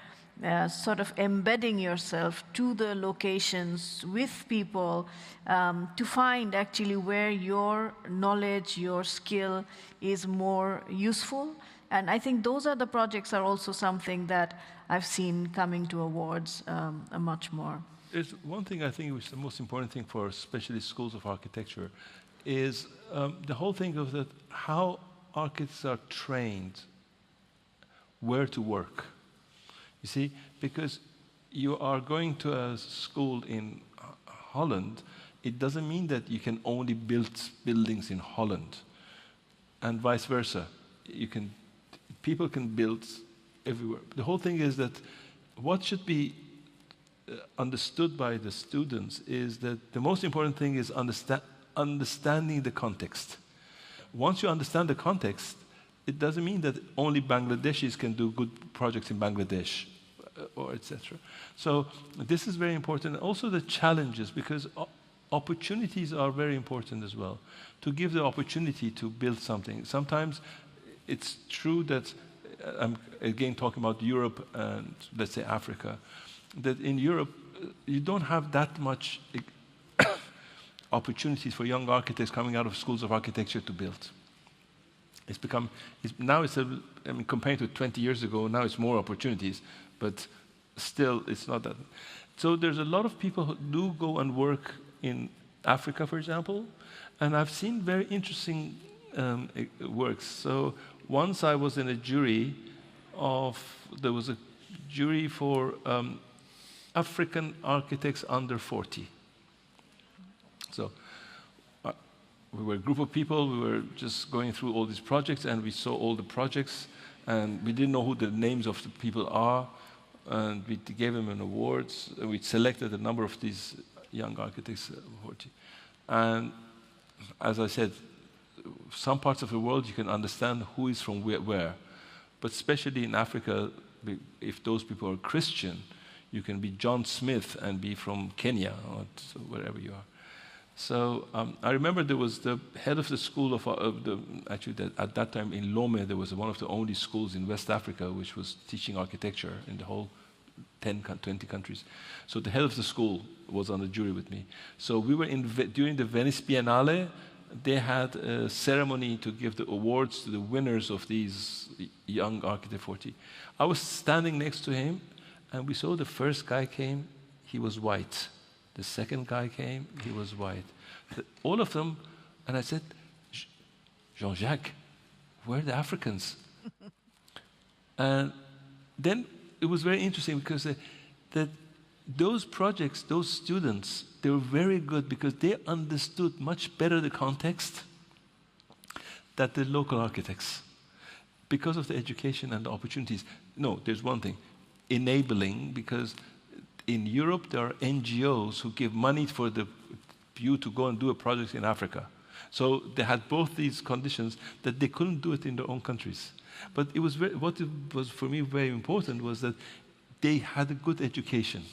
[SPEAKER 3] sort of embedding yourself to the locations with people to find actually where your knowledge, your skill is more useful. And I think those are the projects are also something that I've seen coming to awards much more.
[SPEAKER 2] There's one thing I think which is the most important thing for especially schools of architecture is the whole thing of that how architects are trained where to work. You see, because you are going to a school in Holland, it doesn't mean that you can only build buildings in Holland, and vice versa. People can build everywhere. The whole thing is that what should be understood by the students is that the most important thing is understanding the context. Once you understand the context, it doesn't mean that only Bangladeshis can do good projects in Bangladesh, or etc. So this is very important. Also the challenges, because opportunities are very important as well. To give the opportunity to build something. Sometimes it's true that, I'm again talking about Europe and let's say Africa, that in Europe you don't have that much opportunities for young architects coming out of schools of architecture to build. Now it's compared to 20 years ago, now it's more opportunities, but still it's not that. So there's a lot of people who do go and work in Africa, for example, and I've seen very interesting works. So once I was in a jury there was a jury for African architects under 40. So we were a group of people, we were just going through all these projects, and we saw all the projects, and we didn't know who the names of the people are, and we gave them an awards. We selected a number of these young architects, 40. And as I said, some parts of the world you can understand who is from where. But especially in Africa, if those people are Christian, you can be John Smith and be from Kenya or wherever you are. So I remember there was the head of the school at that time in Lome, there was one of the only schools in West Africa which was teaching architecture in the whole 20 countries. So the head of the school was on the jury with me. So we were during the Venice Biennale, they had a ceremony to give the awards to the winners of these young architect 40. I was standing next to him, and we saw the first guy came, he was white. The second guy came, he was white. All of them, and I said, Jean-Jacques, where are the Africans? And then it was very interesting because those projects, those students, they were very good because they understood much better the context than the local architects because of the education and the opportunities. No, there's one thing, enabling, because in Europe there are NGOs who give money for you to go and do a project in Africa. So they had both these conditions that they couldn't do it in their own countries. But what was for me very important was that they had a good education,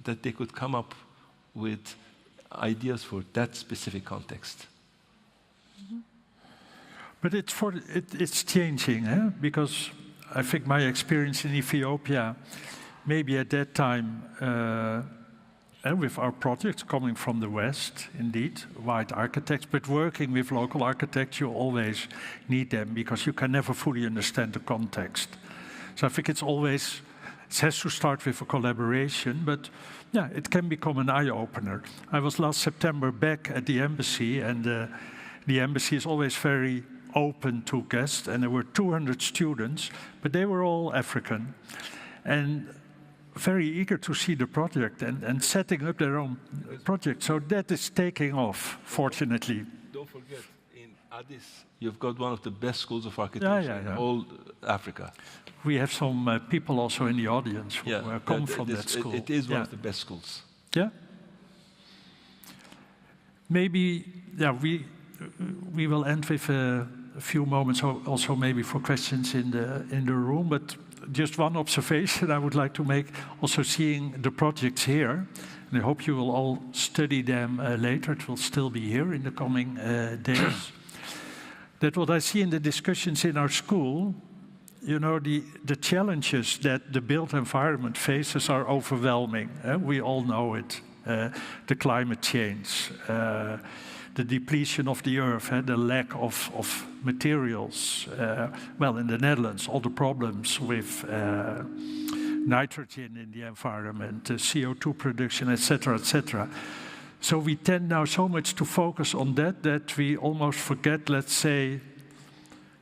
[SPEAKER 2] that they could come up with ideas for that specific context.
[SPEAKER 1] Mm-hmm. But it's changing, because I think my experience in Ethiopia, maybe at that time, with our projects coming from the West, indeed, white architects, but working with local architects, you always need them because you can never fully understand the context. So I think it has to start with a collaboration, but yeah, it can become an eye-opener. I was last September back at the embassy, and the embassy is always very open to guests, and there were 200 students, but they were all African, and very eager to see the project and setting up their own project. So that is taking off, fortunately.
[SPEAKER 2] Don't forget, in Addis, you've got one of the best schools of architecture in all Africa.
[SPEAKER 1] We have some people also in the audience who come from that school.
[SPEAKER 2] It is one of the best schools.
[SPEAKER 1] Yeah. Maybe, we will end with a few moments also maybe for questions in the room, but just one observation I would like to make, also seeing the projects here, and I hope you will all study them later. It will still be here in the coming days. That what I see in the discussions in our school, the challenges that the built environment faces are overwhelming. We all know it. The climate change, the depletion of the earth, the lack of materials. In the Netherlands, all the problems with nitrogen in the environment, CO2 production, etc., etc. So we tend now so much to focus on that we almost forget, let's say,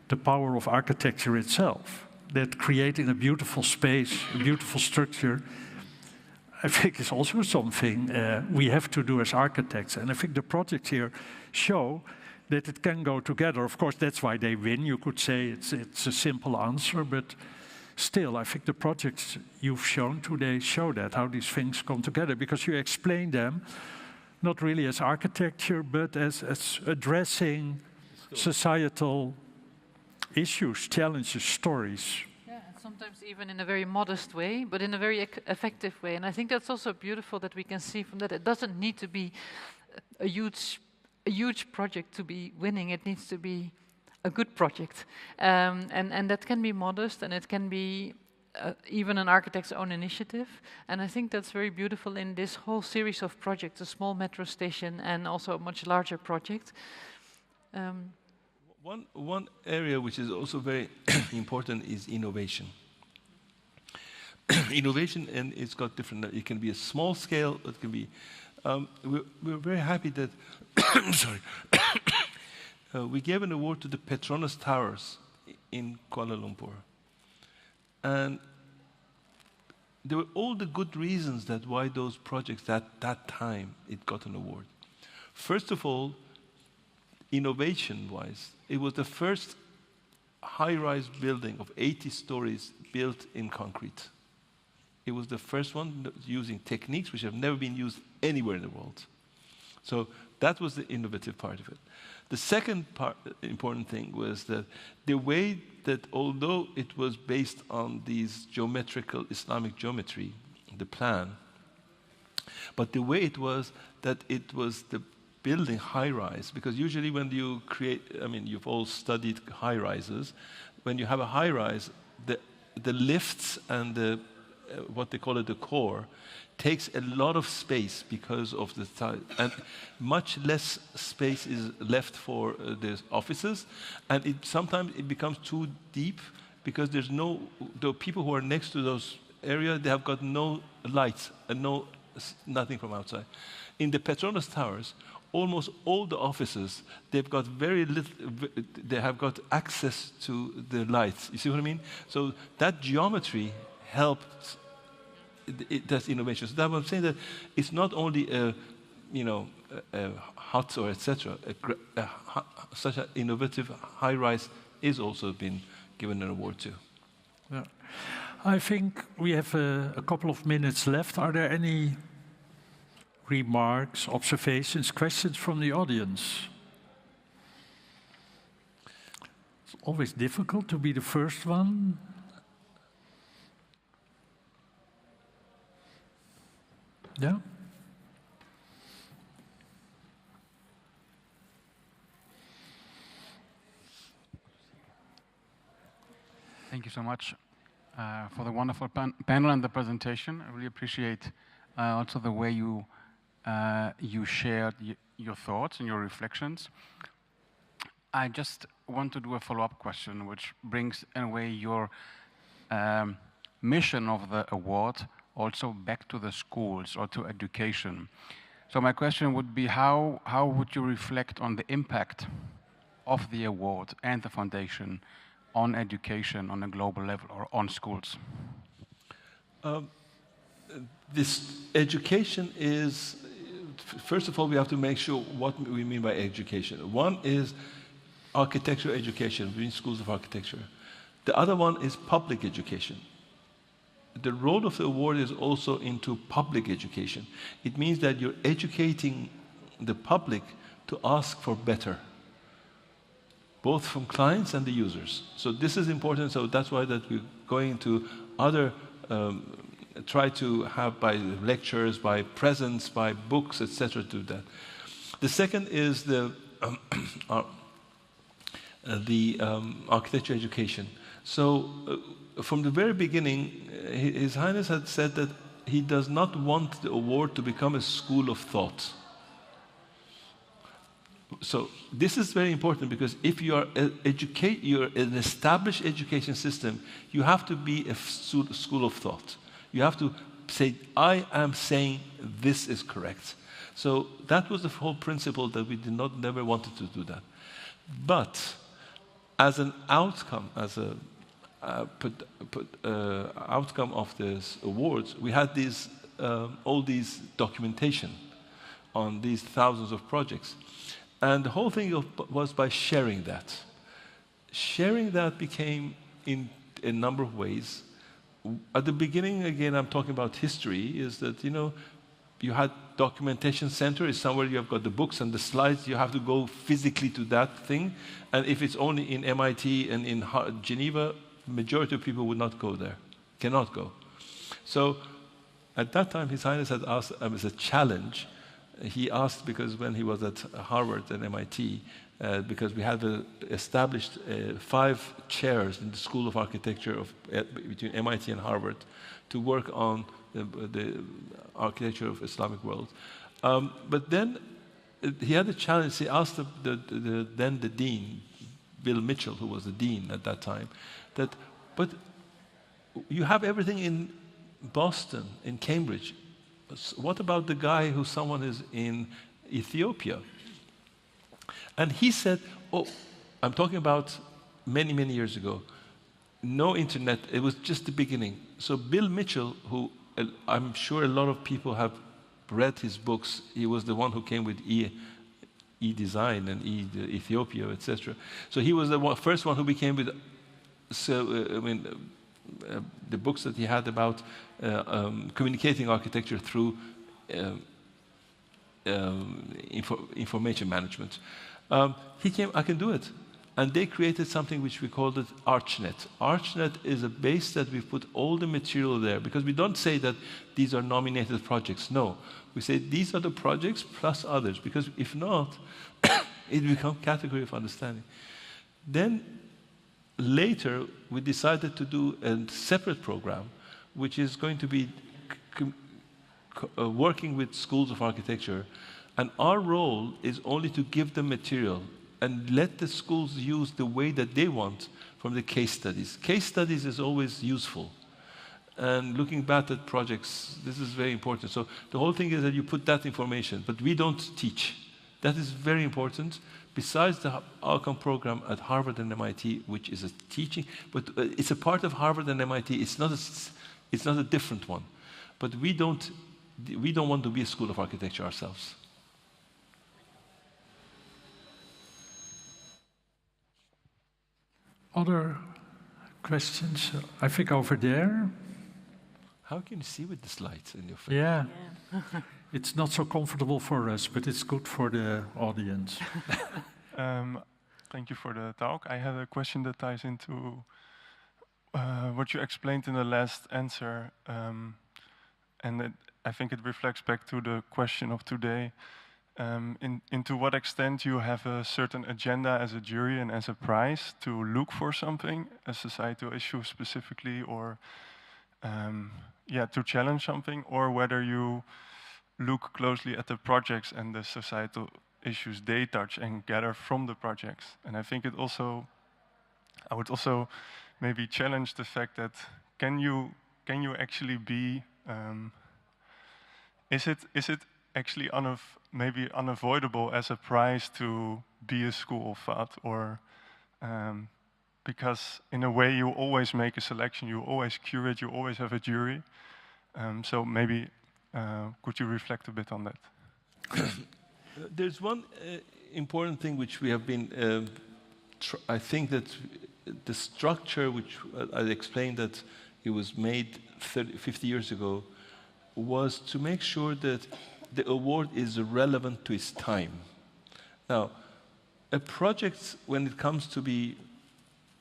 [SPEAKER 1] the power of architecture itself. That creating a beautiful space, a beautiful structure, I think is also something we have to do as architects. And I think the projects here show that it can go together. Of course, that's why they win. You could say it's a simple answer, but still, I think the projects you've shown today show that, how these things come together, because you explain them not really as architecture, but as addressing societal issues, challenges, stories.
[SPEAKER 4] Yeah, and sometimes even in a very modest way, but in a very effective way. And I think that's also beautiful that we can see from that. It doesn't need to be a huge project to be winning. It needs to be a good project. And that can be modest, and it can be even an architect's own initiative. And I think that's very beautiful in this whole series of projects, a small metro station and also a much larger project.
[SPEAKER 2] One area which is also very important is innovation. Innovation, and it's got different, it can be a small scale, it can be, we're very happy that, sorry, we gave an award to the Petronas Towers in Kuala Lumpur. And there were all the good reasons that why those projects at that time it got an award. First of all, innovation-wise, it was the first high-rise building of 80 stories built in concrete. It was the first one using techniques which have never been used anywhere in the world. So that was the innovative part of it. The second important thing was that the way that, although it was based on these geometrical Islamic geometry, the plan, but the way it was that it was the building high-rise, because usually when you create, I mean, you've all studied high-rises, when you have a high-rise, the lifts and the what they call it, the core, takes a lot of space because of the size, and much less space is left for the offices, and sometimes it becomes too deep because there's the people who are next to those areas, they have got no lights and nothing from outside. In the Petronas Towers, almost all the offices, they've got very little, they have got access to the lights. You see what I mean? So that geometry helped. That's innovation. So that I'm saying that it's not only a hut or etc. Such an innovative high-rise is also been given an award to.
[SPEAKER 1] Yeah. I think we have a couple of minutes left. Are there any remarks, observations, questions from the audience? It's always difficult to be the first one. Yeah?
[SPEAKER 5] Thank you so much for the wonderful panel and the presentation. I really appreciate also the way you shared your thoughts and your reflections. I just want to do a follow-up question, which brings in a way your mission of the award also back to the schools or to education. So my question would be, how would you reflect on the impact of the award and the foundation on education on a global level or on schools?
[SPEAKER 2] This education is, first of all, we have to make sure what we mean by education. One is architecture education, within schools of architecture. The other one is public education. The role of the award is also into public education. It means that you're educating the public to ask for better, both from clients and the users. So this is important, so that's why that we're going to other, try to have by lectures, by presents, by books, etc. do that. The second is the architecture education. So from the very beginning, His Highness had said that he does not want the award to become a school of thought. So this is very important, because if you are you're an established education system, you have to be a school of thought. You have to say, I am saying this is correct. So that was the whole principle, that we never wanted to do that. But as an outcome, as a outcome of these awards, we had all these documentation on these thousands of projects. And the whole thing was by sharing that. Sharing that became in a number of ways. At the beginning, again, I'm talking about history, is that, you had documentation center is somewhere you have got the books and the slides, you have to go physically to that thing. And if it's only in MIT and in Geneva, majority of people would not go there, cannot go. So at that time, His Highness had asked as a challenge, he asked, because when he was at Harvard and MIT, because we had established 5 chairs in the School of Architecture between MIT and Harvard to work on the architecture of Islamic world. But then he had a challenge. He asked then the dean, Bill Mitchell, who was the dean at that time, but you have everything in Boston, in Cambridge. What about the guy someone is in Ethiopia? And he said, oh, I'm talking about many, many years ago. No internet, it was just the beginning. So Bill Mitchell, who I'm sure a lot of people have read his books, he was the one who came with E-Design and Ethiopia, etc. So he was the first one who became with, the books that he had about communicating architecture through information management. He came, I can do it. And they created something which we called it ArchNet. ArchNet is a base that we put all the material there, because we don't say that these are nominated projects. No, we say these are the projects plus others, because if not, it becomes category of understanding. Then later, we decided to do a separate program, which is going to be working with schools of architecture. And our role is only to give them material and let the schools use the way that they want from the case studies. Case studies is always useful. And looking back at projects, this is very important. So the whole thing is that you put that information, but we don't teach. That is very important. Besides the outcome program at Harvard and MIT, which is a teaching, but it's a part of Harvard and MIT. It's not a different one. But we don't want to be a school of architecture ourselves.
[SPEAKER 1] Other questions? I think over there.
[SPEAKER 2] How can you see with the slides in your face?
[SPEAKER 1] Yeah. It's not so comfortable for us, but it's good for the audience.
[SPEAKER 6] Thank you for the talk. I have a question that ties into what you explained in the last answer, and I think it reflects back to the question of today. To what extent you have a certain agenda as a jury and as a prize to look for something, a societal issue specifically, or to challenge something, or whether you look closely at the projects and the societal issues they touch and gather from the projects. And I think I would also maybe challenge the fact that can you actually be, is it actually maybe unavoidable as a prize to be a school of thought, or because in a way you always make a selection, you always curate, you always have a jury. So maybe could you reflect a bit on that?
[SPEAKER 2] There's one important thing which we have been, I think that the structure which I explained that it was made 50 years ago was to make sure that the award is relevant to its time. Now, a project, when it comes to be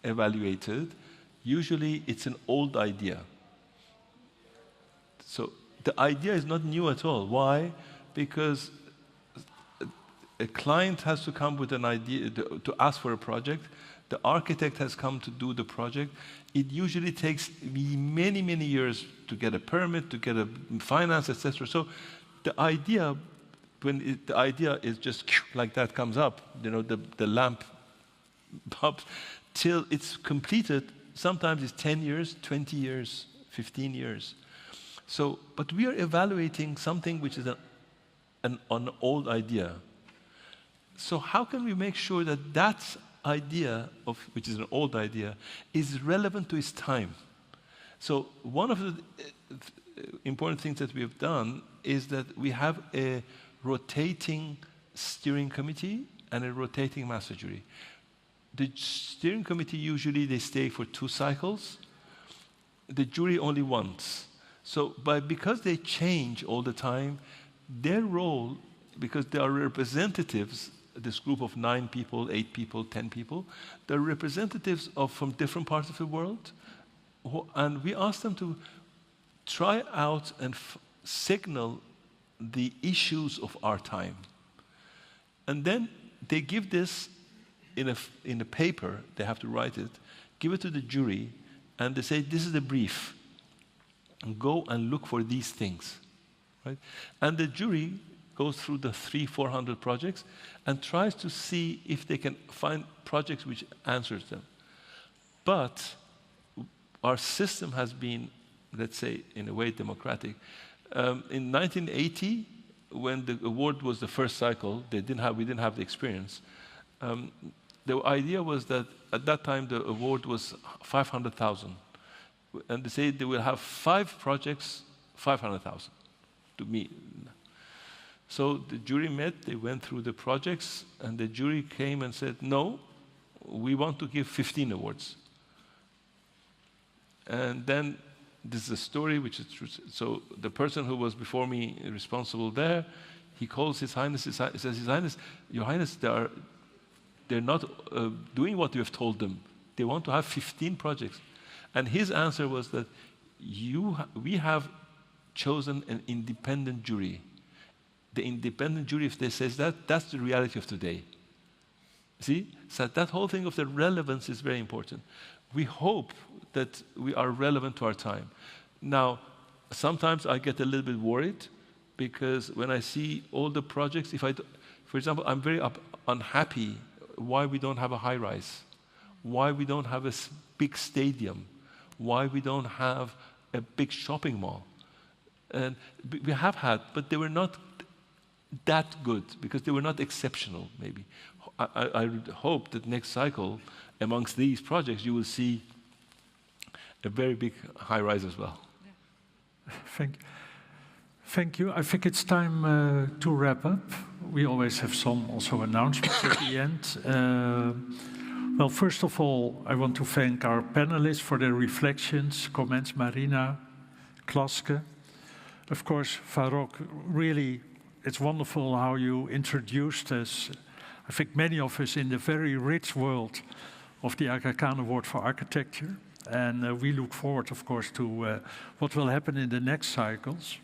[SPEAKER 2] evaluated, usually it's an old idea. So the idea is not new at all. Why? Because a client has to come with an idea to ask for a project. The architect has come to do the project. It usually takes many, many years to get a permit, to get a finance, etc. So the idea, the idea is just like that comes up, the lamp pops, till it's completed. Sometimes it's 10 years, 20 years, 15 years. So, but we are evaluating something which is an old idea. So how can we make sure that that idea, which is an old idea, is relevant to its time? So one of the important things that we have done is that we have a rotating steering committee and a rotating master jury. The steering committee, usually they stay for 2 cycles. The jury only once. So because they change all the time, their role, because they are representatives, this group of 9 people, 8 people, 10 people, they're representatives from different parts of the world. And we ask them to try out and signal the issues of our time. And then they give this in a paper, they have to write it, give it to the jury, and they say, this is the brief. Go and look for these things. Right? And the jury goes through the 300-400 projects and tries to see if they can find projects which answers them. But our system has been, let's say, in a way democratic. In 1980, when the award was the first cycle, we didn't have the experience. The idea was that at that time the award was 500,000. And they say they will have 5 projects, 500,000 to me. So the jury met, they went through the projects, and the jury came and said, no, we want to give 15 awards. And then this is a story which is true. So the person who was before me responsible there, he calls His Highness, he says, His Highness, Your Highness, they're not doing what you have told them. They want to have 15 projects. And his answer was that we have chosen an independent jury. The independent jury, if they says that, that's the reality of today. See? So that whole thing of the relevance is very important. We hope that we are relevant to our time. Now, sometimes I get a little bit worried because when I see all the projects, for example, I'm very unhappy why we don't have a high-rise, why we don't have a big stadium, why we don't have a big shopping mall. And we have had, but they were not that good because they were not exceptional, maybe. I would hope that next cycle, amongst these projects, you will see a very big high-rise as well.
[SPEAKER 1] Yeah. Thank you. I think it's time to wrap up. We always have some also announcements at the end. Well, first of all, I want to thank our panelists for their reflections, comments, Marina, Klaske. Of course, Farrokh, really, it's wonderful how you introduced us, I think many of us, in the very rich world of the Aga Khan Award for Architecture. And we look forward, of course, to what will happen in the next cycles.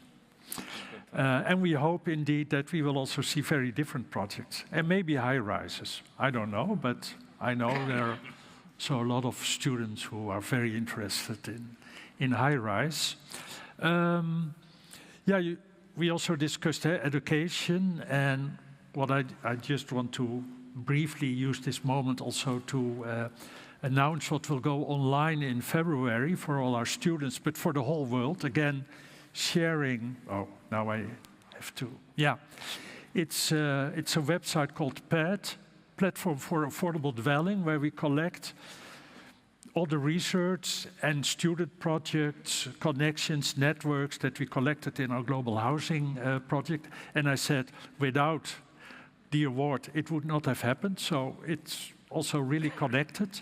[SPEAKER 1] And we hope, indeed, that we will also see very different projects, and maybe high-rises. I don't know, but I know there are so a lot of students who are very interested in high-rise. We also discussed education, and what I just want to briefly use this moment also to announce what will go online in February for all our students, but for the whole world. Again, sharing. Oh, now I have to. Yeah, it's a website called PAD, Platform for Affordable Dwelling, where we collect all the research and student projects, connections, networks that we collected in our global housing project. And I said, without the award, it would not have happened. So it's also really connected.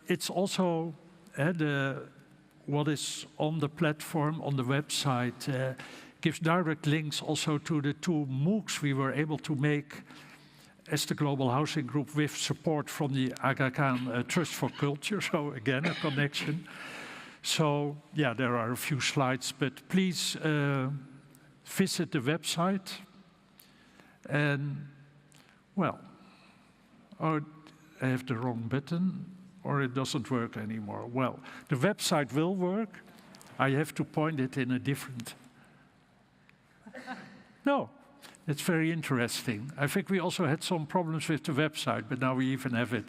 [SPEAKER 1] It's also what is on the platform, on the website, gives direct links also to the 2 MOOCs we were able to make as the Global Housing Group with support from the Aga Khan Trust for Culture. So again, a connection. So yeah, there are a few slides, but please visit the website. And well, I have the wrong button, or it doesn't work anymore. Well, the website will work. I have to point it in a different. No, it's very interesting. I think we also had some problems with the website, but now we even have it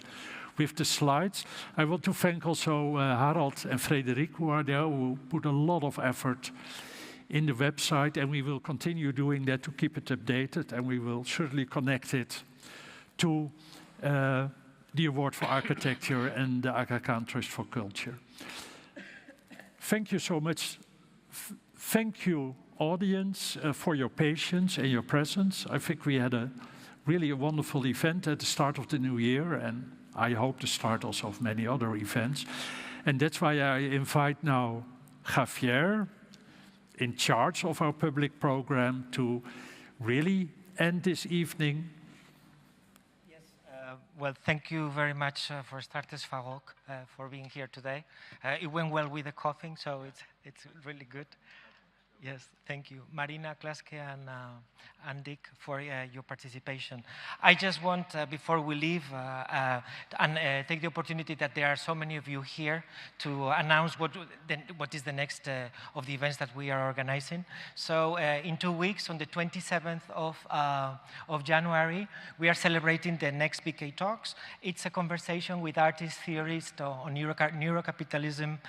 [SPEAKER 1] with the slides. I want to thank also Harald and Frederik, who are there, who put a lot of effort in the website, and we will continue doing that to keep it updated, and we will certainly connect it to the Award for Architecture and the Aga Khan Trust for Culture. Thank you so much. Thank you, audience, for your patience and your presence. I think we had really a wonderful event at the start of the new year, and I hope the start also of many other events. And that's why I invite now Javier, in charge of our public program, to really end this evening.
[SPEAKER 7] Yes, well, thank you very much for starters, Farrokh, for being here today. It went well with the coughing, so it's really good. Yes, thank you. Marina, Klaske, and Dick for your participation. I just want, before we leave, take the opportunity that there are so many of you here to announce what is the next of the events that we are organizing. So in 2 weeks, on the 27th of January, we are celebrating the next BK Talks. It's a conversation with artist, theorist on neurocapitalism,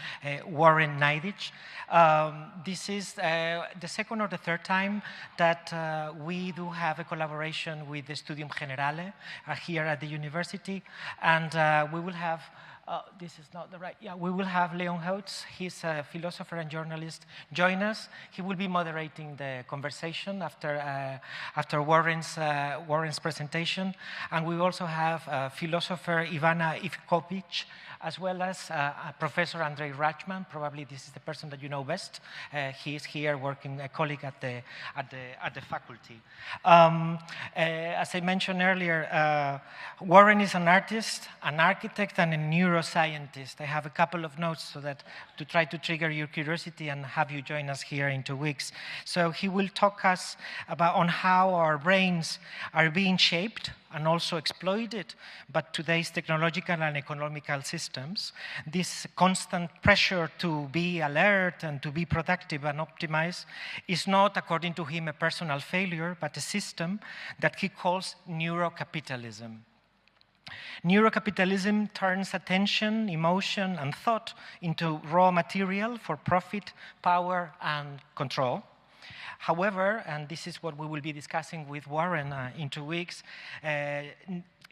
[SPEAKER 7] Warren Neidich. This is the second or the third time that we do have a collaboration with the Studium Generale here at the university, and we will have, this is not the right, yeah, we will have Leon Hotz, he's a philosopher and journalist, join us. He will be moderating the conversation after Warren's presentation, and we also have philosopher Ivana Ivkovic, as well as Professor Andrei Rachman. Probably this is the person that you know best. He is here working, a colleague at the faculty. As I mentioned earlier, Warren is an artist, an architect, and a neuroscientist. I have a couple of notes so that to try to trigger your curiosity and have you join us here in 2 weeks. So he will talk us on how our brains are being shaped and also exploited by today's technological and economical systems. This constant pressure to be alert and to be productive and optimize is not, according to him, a personal failure, but a system that he calls neurocapitalism. Neurocapitalism turns attention, emotion, and thought into raw material for profit, power, and control. However, and this is what we will be discussing with Warren in 2 weeks,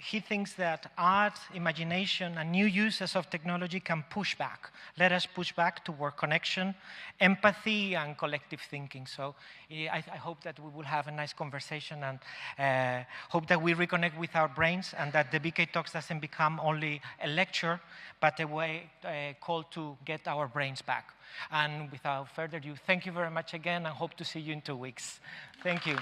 [SPEAKER 7] he thinks that art, imagination, and new uses of technology can push back. Let us push back toward connection, empathy, and collective thinking. So I hope that we will have a nice conversation, and hope that we reconnect with our brains, and that the BK Talks doesn't become only a lecture, but a call to get our brains back. And without further ado, thank you very much again, and hope to see you in 2 weeks. Thank you.